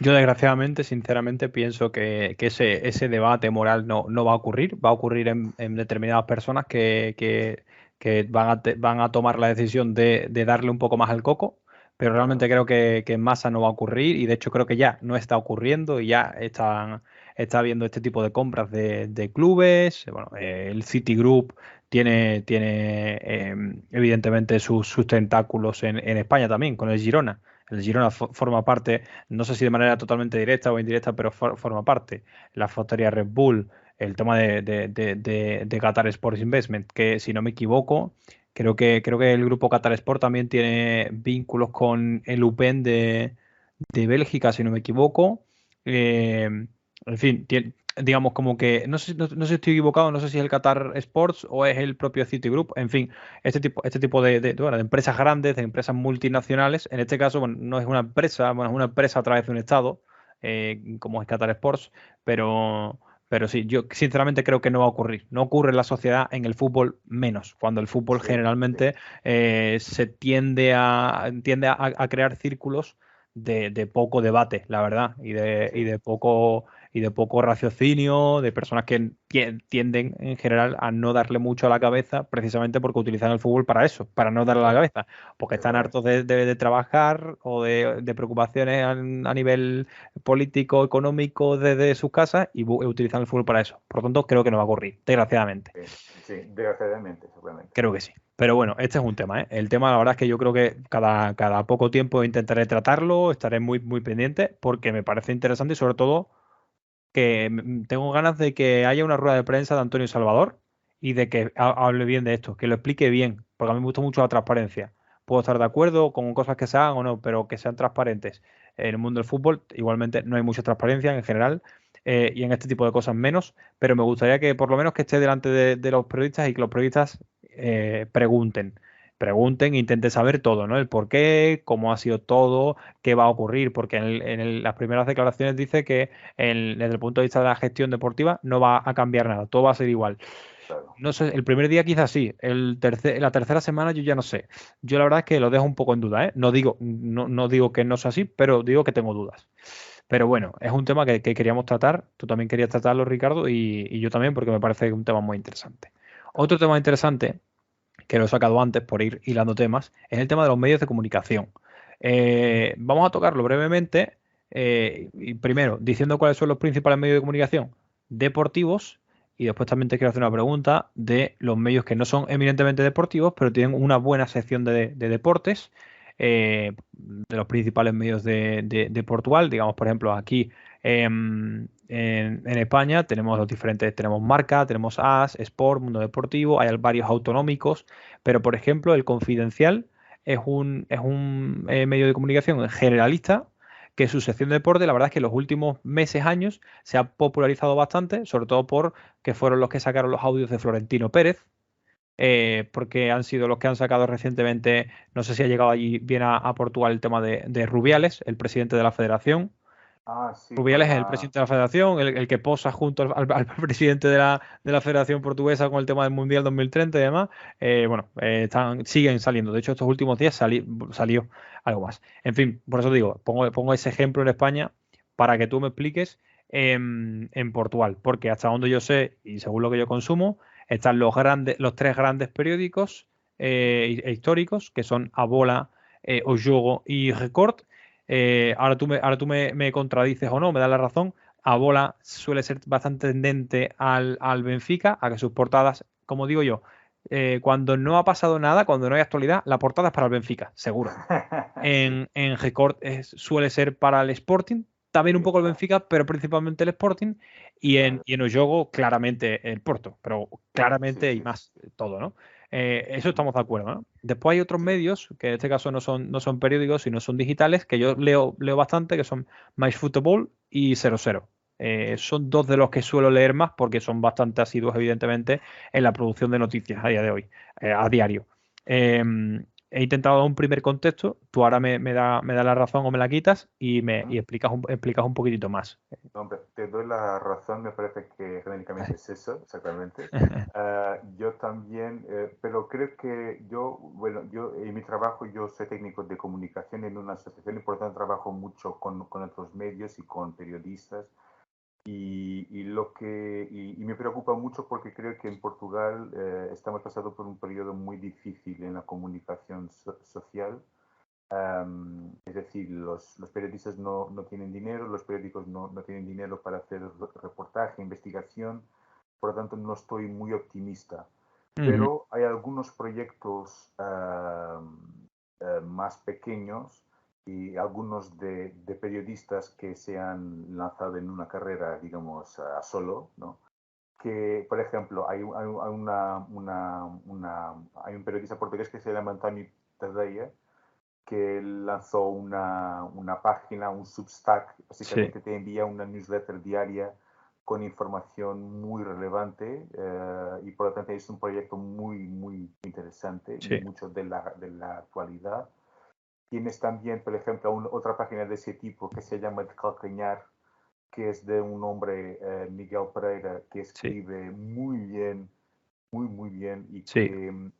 Yo desgraciadamente, sinceramente, pienso que ese debate moral no va a ocurrir. Va a ocurrir en determinadas personas que van a tomar la decisión de darle un poco más al coco, pero realmente Ajá. creo que en masa no va a ocurrir y de hecho creo que ya no está ocurriendo y ya está habiendo este tipo de compras de clubes. Bueno, el Citigroup tiene evidentemente sus tentáculos en España también, con el Girona. El Girona forma parte, no sé si de manera totalmente directa o indirecta, pero forma parte. La factoría Red Bull, el tema de Qatar Sports Investment, que si no me equivoco, creo que el grupo Qatar Sport también tiene vínculos con el UPEN de Bélgica, si no me equivoco. En fin, digamos como que, no sé si estoy equivocado, no sé si es el Qatar Sports o es el propio Citigroup, en fin, este tipo bueno, de empresas grandes, de empresas multinacionales, en este caso, bueno, no es una empresa, bueno, es una empresa a través de un Estado, como es Qatar Sports, pero, Pero sí, yo sinceramente creo que no va a ocurrir. No ocurre en la sociedad, en el fútbol menos, cuando el fútbol Sí, sí, generalmente se tiende a crear círculos de poco debate, la verdad, sí, y de poco raciocinio, de personas que tienden en general a no darle mucho a la cabeza, precisamente porque utilizan el fútbol para eso, para no darle a la sí, cabeza, porque es están verdad. hartos de trabajar o de preocupaciones a nivel político, económico desde sus casas y utilizan el fútbol para eso. Por lo tanto, creo que no va a ocurrir, desgraciadamente. Sí, sí, desgraciadamente, seguramente. Creo que sí. Pero bueno, este es un tema, ¿eh? El tema, la verdad es que yo creo que cada poco tiempo intentaré tratarlo, estaré muy pendiente porque me parece interesante y sobre todo que tengo ganas de que haya una rueda de prensa de Antonio Salvador y de que hable bien de esto, que lo explique bien, porque a mí me gusta mucho la transparencia. Puedo estar de acuerdo con cosas que se hagan o no, pero que sean transparentes. En el mundo del fútbol, igualmente, no hay mucha transparencia en general, y en este tipo de cosas menos, pero me gustaría que por lo menos que esté delante de los periodistas y que los periodistas pregunten, intenten saber todo, ¿no? El por qué, cómo ha sido todo, qué va a ocurrir, porque las primeras declaraciones dice que desde el punto de vista de la gestión deportiva no va a cambiar nada, todo va a ser igual. Claro. No sé, el primer día quizás sí, la tercera semana yo ya no sé. Yo la verdad es que lo dejo un poco en duda, ¿eh? No digo que no sea así, pero digo que tengo dudas. Pero bueno, es un tema que queríamos tratar, tú también querías tratarlo, Ricardo, y yo también, porque me parece un tema muy interesante. Otro tema interesante, que lo he sacado antes por ir hilando temas, es el tema de los medios de comunicación. Vamos a tocarlo brevemente, y primero, diciendo cuáles son los principales medios de comunicación deportivos, y después también te quiero hacer una pregunta de los medios que no son eminentemente deportivos, pero tienen una buena sección de deportes, de los principales medios de Portugal, digamos, por ejemplo, aquí en España tenemos los diferentes, tenemos Marca, tenemos AS, Sport, Mundo Deportivo, hay varios autonómicos, pero por ejemplo el Confidencial es un medio de comunicación generalista que su sección de deporte, la verdad es que en los últimos meses, años, se ha popularizado bastante, sobre todo porque fueron los que sacaron los audios de Florentino Pérez, porque han sido los que han sacado recientemente, no sé si ha llegado allí bien a Portugal el tema de Rubiales, el presidente de la federación. Ah, sí, Rubiales es el presidente de la federación, el que posa junto al presidente de la Federación Portuguesa con el tema del Mundial 2030 y demás. Bueno, siguen saliendo. De hecho, estos últimos días salió algo más. En fin, por eso digo, pongo ese ejemplo en España para que tú me expliques en Portugal. Porque hasta donde yo sé, y según lo que yo consumo, están los tres grandes periódicos históricos, que son A Bola, O Jogo y Record. Ahora tú me contradices o no, me das la razón. A Bola suele ser bastante tendente al Benfica, a que sus portadas, como digo yo, cuando no ha pasado nada, cuando no hay actualidad, la portada es para el Benfica, seguro. sí, En Record suele ser para el Sporting, también un sí, poco el Benfica, pero principalmente el Sporting. Y en, claro. y en Oyogo, claramente el Porto, pero Sí, claramente y sí, más todo, ¿no? Eso ujú, estamos de acuerdo, ¿no? Después hay otros sí. medios, que en este caso no son periódicos, sino son digitales, que yo leo bastante, que son MyFootball y 00. Sí, Son dos de los que suelo leer más porque son bastante asiduos, evidentemente, en la producción de noticias a día de hoy, a diario. He intentado dar un primer contexto, tú ahora me das la razón o me la quitas y me ujú. y explicas un poquitito más. No, hombre, te doy la razón, me parece que genéricamente es eso, exactamente. Yo también, pero creo que yo en mi trabajo, yo soy técnico de comunicación en una asociación y por tanto trabajo mucho con otros medios y con periodistas. Y me preocupa mucho porque creo que en Portugal estamos pasando por un periodo muy difícil en la comunicación social. Es decir, los periodistas no tienen dinero, los periódicos no tienen dinero para hacer reportaje, investigación, por lo tanto no estoy muy optimista. Ujú, Pero hay algunos proyectos más pequeños y algunos de periodistas que se han lanzado en una carrera, digamos, a solo, ¿no? Que, por ejemplo, hay un periodista portugués que se llama António Tadeia, que lanzó una página, un Substack, sí, básicamente te envía una newsletter diaria con información muy relevante y por lo tanto es un proyecto muy interesante y sí. mucho de la actualidad. Tienes también, por ejemplo, otra página de ese tipo que se llama El Calcañar, que es de un hombre, Miguel Pereira, que Sí, escribe muy bien, muy bien, sí,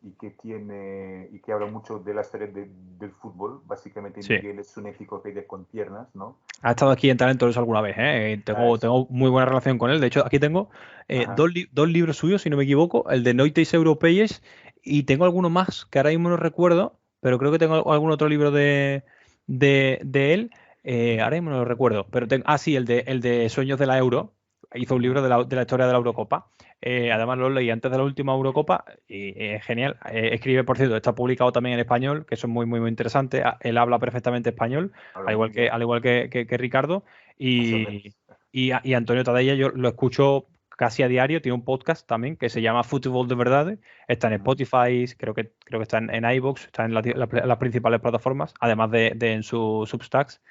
y que tiene, y que habla mucho de la historia del fútbol. Básicamente sí. Miguel es un enciclopedia con piernas, ¿no? Ha estado aquí en Talentos alguna vez, ¿eh? Tengo, Es, tengo muy buena relación con él. De hecho, aquí tengo ajá, dos libros suyos, si no me equivoco, el de Noites Europeies y tengo alguno más que ahora mismo no recuerdo, pero creo que tengo algún otro libro de él. Ahora mismo no lo recuerdo, pero sí, el de Sueños de la Euro. Hizo un ujú, libro de la historia de la Eurocopa. Además lo leí antes de la última Eurocopa y es genial. Escribe, por cierto, está publicado también en español, que eso es muy, muy, muy interesante. Él habla perfectamente español habla al igual muy que, bien, al igual que Ricardo. más o Y, menos. y Antonio Tadella yo lo escucho casi a diario, tiene un podcast también que se llama Fútbol de Verdad, está en Ujú, Spotify, creo que está en iVoox, está en las principales plataformas, además de en su Substacks.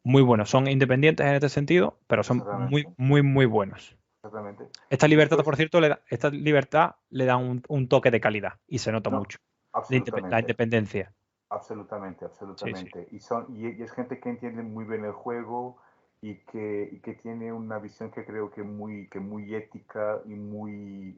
Muy buenos, son independientes en este sentido, pero son muy, exactamente, muy, muy buenos. exactamente. Por Después, cierto, esta libertad le da un toque de calidad y se nota no, mucho. La absolutamente. independencia. Absolutamente, Sí, sí. absolutamente. Y es gente que entiende muy bien el juego y que tiene una visión que creo que muy ética y muy,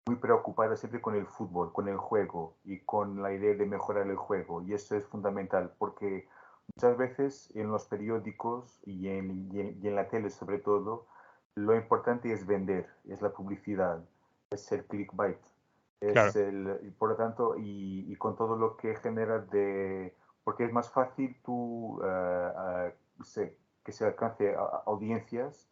muy preocupada siempre con el fútbol, con el juego y con la idea de mejorar el juego. Y eso es fundamental porque muchas veces en los periódicos y en la tele sobre todo, lo importante es vender, es la publicidad, es el clickbait. Claro, Por lo tanto, y con todo lo que genera de, porque es más fácil tú que se alcance audiencias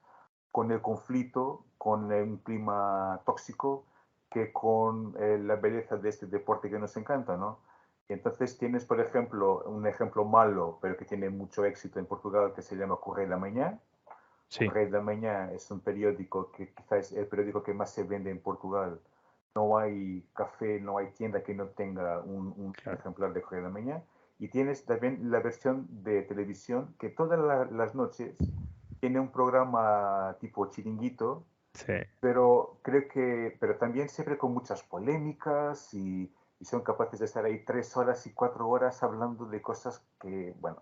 con el conflicto, con un clima tóxico, que con la belleza de este deporte que nos encanta, ¿no? Y entonces tienes, por ejemplo, un ejemplo malo, pero que tiene mucho éxito en Portugal, que se llama Correio da Manhã. sí, Correio da Manhã es un periódico que quizás es el periódico que más se vende en Portugal. No hay café, no hay tienda que no tenga un claro. ejemplar de Correio da Manhã. Y tienes también la versión de televisión que todas las noches tiene un programa tipo chiringuito, Sí. pero creo que, pero también siempre con muchas polémicas y son capaces de estar ahí 3 horas y 4 horas hablando de cosas que, bueno,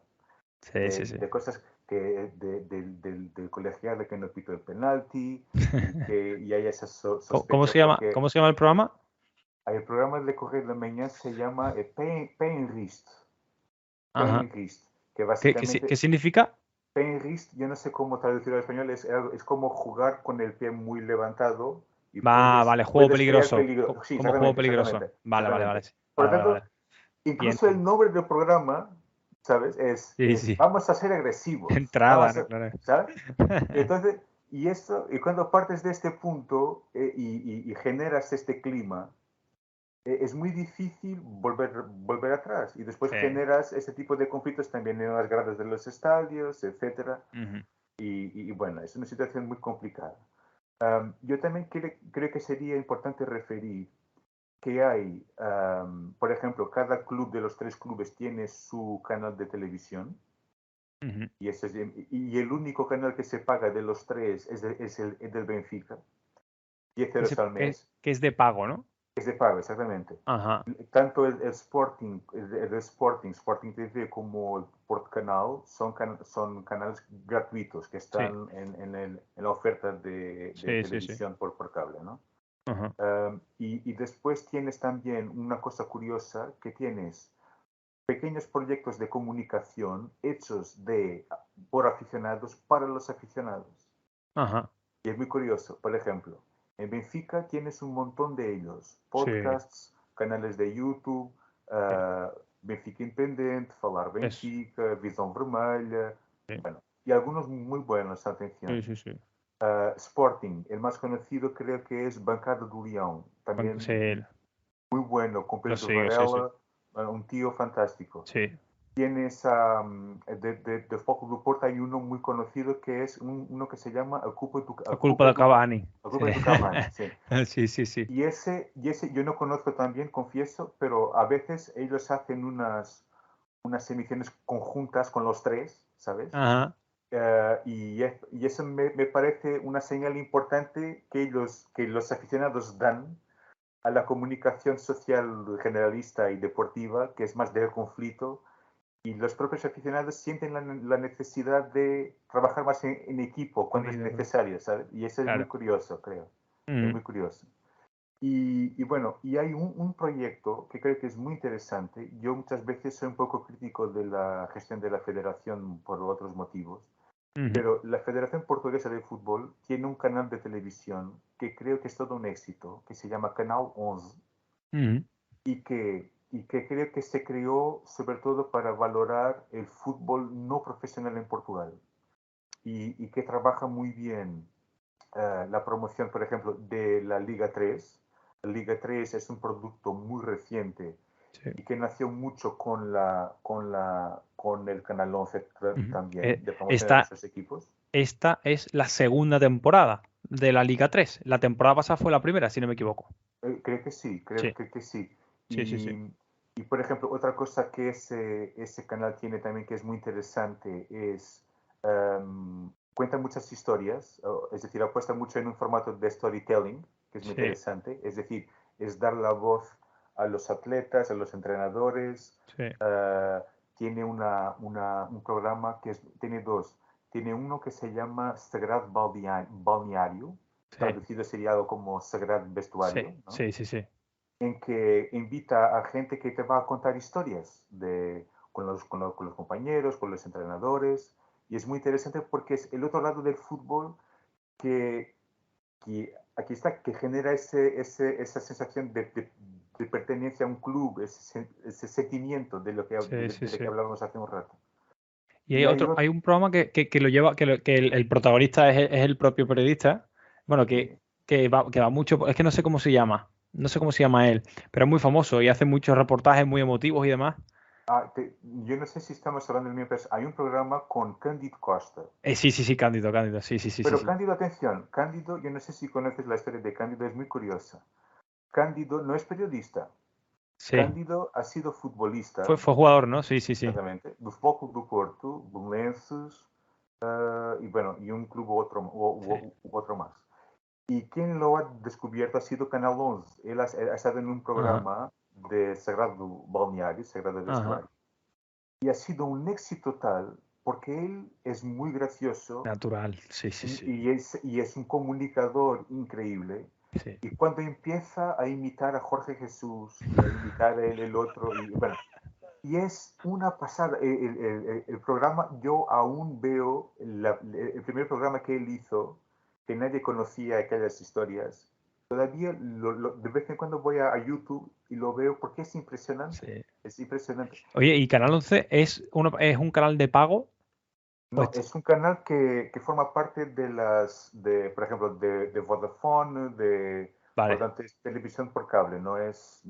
Sí, sí, sí. de cosas que del colegial que no pitó el penalti y que y hay esa ¿Cómo sospecha se llama, porque cómo se llama el programa? el programa de Correio de Mañana se llama Penrist, Ajá. Penrist, que ¿Qué básicamente significa? Penrist, yo no sé cómo traducirlo al español, es como jugar con el pie muy levantado y Vale, juego puedes crear peligroso. peligro. Sí, Como juego exactamente, peligroso. exactamente, Vale, vale, vale. exactamente. Sí. Por lo Vale, vale, vale. tanto, Bien, incluso el nombre del programa, ¿sabes? sí, sí. Vamos a ser agresivos, Entrada, vamos ¿no? a, Claro. ¿sabes? Entonces, y cuando partes de este punto y generas este clima, es muy difícil volver atrás. Y después Sí. generas este tipo de conflictos también en las gradas de los estadios, etcétera. Ujú. Y bueno, es una situación muy complicada. Yo también creo que sería importante referir que hay, por ejemplo, cada club de los tres clubes tiene su canal de televisión Ujú. y el único canal que se paga de los tres es el del Benfica, 10 Que, euros al que- mes, que es de pago, ¿no? es de pago, exactamente. Ajá. Tanto el Sporting, el Sporting, Sporting TV como el Sport Canal son canales gratuitos que Sí, están en la oferta de sí, sí, sí. televisión por cable, ¿no? Ajá. Y después tienes también una cosa curiosa, que tienes pequeños proyectos de comunicación hechos por aficionados para los aficionados. Ajá. Y es muy curioso. Por ejemplo, en Benfica tienes un montón de ellos. Sí, Podcasts, canales de YouTube, sí. Benfica Independente, Falar Es. Benfica, Visão Vermelha, Sí, bueno, y algunos muy buenos, sí, atención. sí, sí. Sporting, el más conocido creo que es Bancada do Leão, Sí, también muy bueno, con lo Pedro sigo, sí, sí. Varela, un tío fantástico. Sí. Tienes de Foco do Porto hay uno muy conocido que es uno que se llama La culpa de Cavani. A Sí. Culpa do Cavani, sí. Sí, sí, sí. Y ese yo no conozco también, confieso, pero a veces ellos hacen unas emisiones conjuntas con los tres, ¿sabes? Ajá. Y eso me parece una señal importante que los aficionados dan a la comunicación social generalista y deportiva, que es más del conflicto, y los propios aficionados sienten la necesidad de trabajar más en equipo cuando es necesario, ¿sabes? Y eso es muy curioso, creo. Es muy curioso. Y bueno, y hay un proyecto que creo que es muy interesante. Yo muchas veces soy un poco crítico de la gestión de la federación por otros motivos, pero la Federación Portuguesa de Fútbol tiene un canal de televisión que creo que es todo un éxito, que se llama Canal 11, y que creo que se creó sobre todo para valorar el fútbol no profesional en Portugal, y que trabaja muy bien la promoción, por ejemplo, de la Liga 3. La Liga 3 es un producto muy reciente y que nació mucho con el Canal 11 también, de promoción de nuestros equipos. Esta es la segunda temporada de la Liga 3. La temporada pasada fue la primera, si no me equivoco. Creo que sí, creo que sí. Sí. Y, por ejemplo, otra cosa que ese canal tiene también que es muy interesante es cuenta muchas historias, es decir, apuesta mucho en un formato de storytelling, que es muy interesante, es decir, es dar la voz a los atletas, a los entrenadores. Tiene un programa tiene dos. Tiene uno que se llama Sagrado Balneario, traducido sería algo como Sagrado Vestuario, ¿no? Sí. En que invita a gente que te va a contar historias con los compañeros, con los entrenadores, y es muy interesante porque es el otro lado del fútbol que aquí está, que genera esa sensación de pertenencia a un club, ese sentimiento de lo que hablábamos hace un rato. Y hay un programa que lo lleva, que el protagonista es el propio periodista. Bueno, que va mucho, es que no sé cómo se llama, no sé cómo se llama él, pero es muy famoso y hace muchos reportajes muy emotivos y demás. Yo no sé si estamos hablando del mismo, pero hay un programa con Cândido Costa. Sí, Cándido, sí. Pero Cândido, atención, Cândido, yo no sé si conoces la historia de Cândido, es muy curiosa. Cândido no es periodista. Cândido ha sido futbolista. Fue jugador, ¿no? Sí. Exactamente. Do Futebol Clube do Porto, Belenenses, y bueno, y un club otro más. Y quien lo ha descubierto ha sido Canal 11. Él ha estado en un programa de Sagrado Balneario, Sagrado Vestuario. Y ha sido un éxito tal porque él es muy gracioso. Natural, sí. Y es un comunicador increíble. Y cuando empieza a imitar a Jorge Jesús y a imitar el otro, y bueno, y es una pasada. El programa, yo aún veo el primer programa que él hizo, que nadie conocía aquellas historias. Todavía de vez en cuando voy a YouTube y lo veo porque es impresionante. Es impresionante. Oye, ¿y Canal 11 es un canal de pago? No, es un canal que forma parte por ejemplo, de Vodafone, por lo tanto es televisión por cable, no es.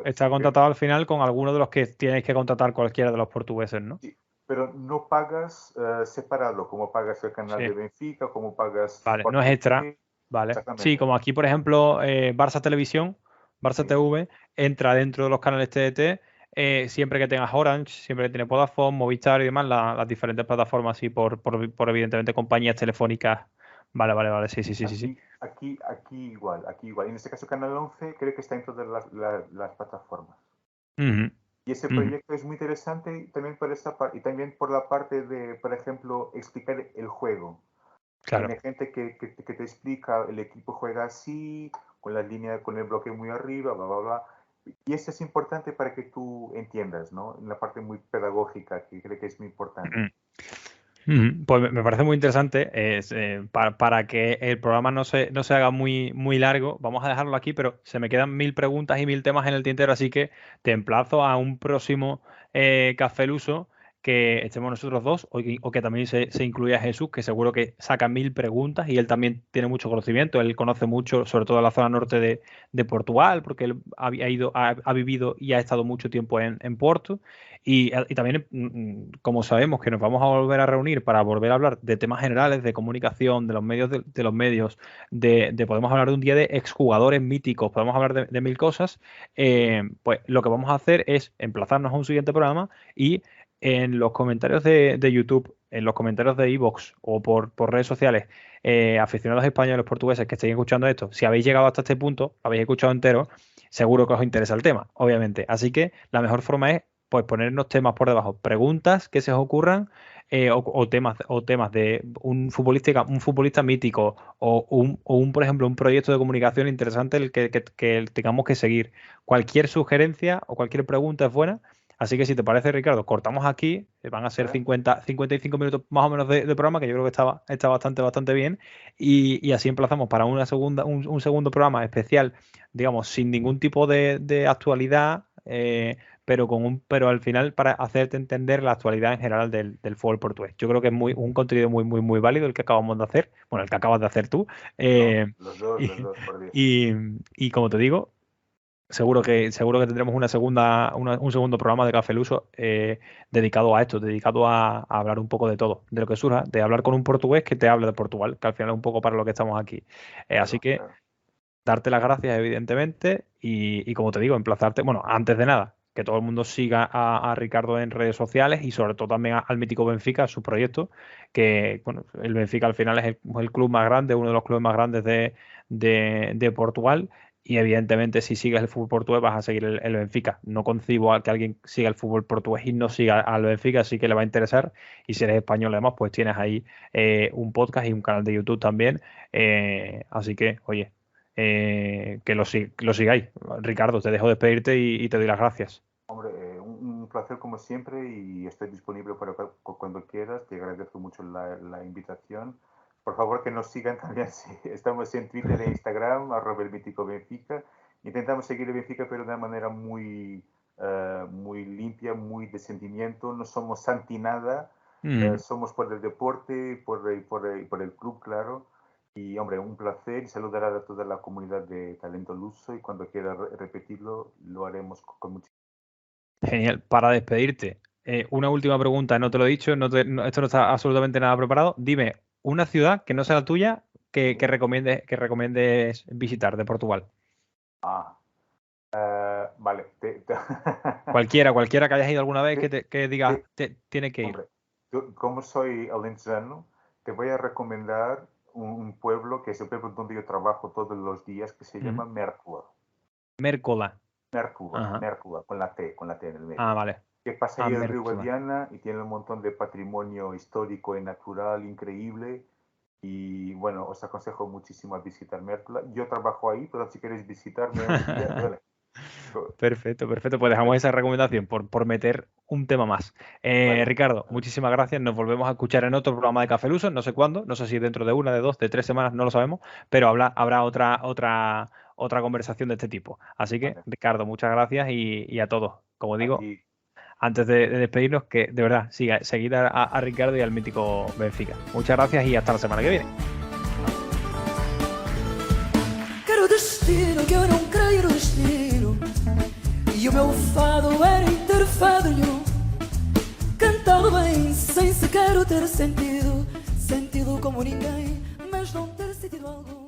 Está contratado al final con alguno de los que tienes que contratar cualquiera de los portugueses, ¿no? Sí, pero no pagas separado, como pagas el canal de Benfica, como pagas Vale, no es Sport extra. TV. Vale. Exactamente. Sí, como aquí, por ejemplo, Barça Televisión, Barça TV, entra dentro de los canales TDT, siempre que tengas Orange, siempre que tienes Vodafone, Movistar y demás, las diferentes plataformas y por evidentemente compañías telefónicas. Vale, sí. Aquí igual. Y en este caso Canal 11 creo que está en todas las plataformas. Y ese proyecto es muy interesante también por esta parte, y también por la parte de, por ejemplo, explicar el juego. Claro. Tiene gente que te explica, el equipo juega así, con la línea, con el bloque muy arriba, bla. Y eso es importante para que tú entiendas, ¿no? En la parte muy pedagógica, que creo que es muy importante. Pues me parece muy interesante. Para que el programa no se haga muy largo, vamos a dejarlo aquí, pero se me quedan 1000 preguntas y 1000 temas en el tintero, así que te emplazo a un próximo Café Luso que estemos nosotros dos o que también se incluya Jesús, que seguro que saca 1000 preguntas y él también tiene mucho conocimiento. Él conoce mucho, sobre todo la zona norte de Portugal, porque él ha vivido y ha estado mucho tiempo en Porto. Y también, como sabemos que nos vamos a volver a reunir para volver a hablar de temas generales, de comunicación, de los medios, podemos hablar de un día de exjugadores míticos, podemos hablar de 1000 cosas, pues lo que vamos a hacer es emplazarnos a un siguiente programa y en los comentarios de YouTube, en los comentarios de iVoox o por redes sociales, aficionados españoles, portugueses que estéis escuchando esto, si habéis llegado hasta este punto, lo habéis escuchado entero, seguro que os interesa el tema, obviamente. Así que la mejor forma es pues ponernos temas por debajo, preguntas que se os ocurran, o temas de un futbolista mítico por ejemplo, un proyecto de comunicación interesante el que tengamos que seguir. Cualquier sugerencia o cualquier pregunta es buena. Así que si te parece, Ricardo, cortamos aquí. Van a ser 55 minutos más o menos de programa, que yo creo que está bastante bien. Y así emplazamos para un segundo programa especial, digamos, sin ningún tipo de actualidad, pero al final para hacerte entender la actualidad en general del fútbol portugués. Yo creo que es un contenido muy válido el que acabamos de hacer, bueno, el que acabas de hacer tú. Los dos, por Dios. Y como te digo, seguro que tendremos un segundo programa de Café Luso dedicado a esto, dedicado a hablar un poco de todo, de lo que surja, de hablar con un portugués que te hable de Portugal, que al final es un poco para lo que estamos aquí. Así que darte las gracias, evidentemente, y como te digo, emplazarte, bueno, antes de nada, que todo el mundo siga a Ricardo en redes sociales y sobre todo también al mítico Benfica, su proyecto, que bueno, el Benfica al final es el club más grande, uno de los clubes más grandes de Portugal. Y evidentemente, si sigues el fútbol portugués, vas a seguir el Benfica. No concibo a que alguien siga el fútbol portugués y no siga al Benfica, así que le va a interesar. Y si eres español, además, pues tienes ahí un podcast y un canal de YouTube también. Así que, oye, que lo sigáis. Ricardo, te dejo despedirte y te doy las gracias. Hombre, un placer como siempre y estoy disponible para cuando quieras. Te agradezco mucho la invitación. Por favor, que nos sigan también. Estamos en Twitter e Instagram, @elmíticobenfica. Intentamos seguir el Benfica, pero de una manera muy limpia, muy de sentimiento. No somos anti nada. Somos por el deporte, por el club, claro. Y, hombre, un placer y saludar a toda la comunidad de Talento Luso y cuando quiera repetirlo, lo haremos con mucho. Genial. Para despedirte, una última pregunta, no te lo he dicho, esto no está absolutamente nada preparado. Dime, una ciudad que no sea la tuya que recomiendes visitar de Portugal. Vale. Cualquiera que hayas ido alguna vez que digas, tiene que ir. Hombre, como soy alentejano, te voy a recomendar un pueblo que es el pueblo donde yo trabajo todos los días, que se llama Mércola. Mércola. Mércola, con la T en el medio. Vale. Que pasa ahí el río Mércola. Guadiana y tiene un montón de patrimonio histórico y natural increíble. Y bueno, os aconsejo muchísimo a visitar Mércola. Yo trabajo ahí, pero si queréis visitarme un día, vale. Perfecto. Pues dejamos esa recomendación por meter un tema más. Vale. Ricardo, muchísimas gracias. Nos volvemos a escuchar en otro programa de Café Luso, no sé cuándo, no sé si dentro de 1, de 2, de 3 semanas, no lo sabemos, pero habrá otra conversación de este tipo. Así que, Ricardo, muchas gracias y a todos. Como digo, antes de despedirnos, que de verdad, seguid a Ricardo y al mítico Benfica. Muchas gracias y hasta la semana que viene. E o meu fado era interfado nenhum, cantado bem sem sequer o ter sentido como ninguém, mas não ter sentido algum.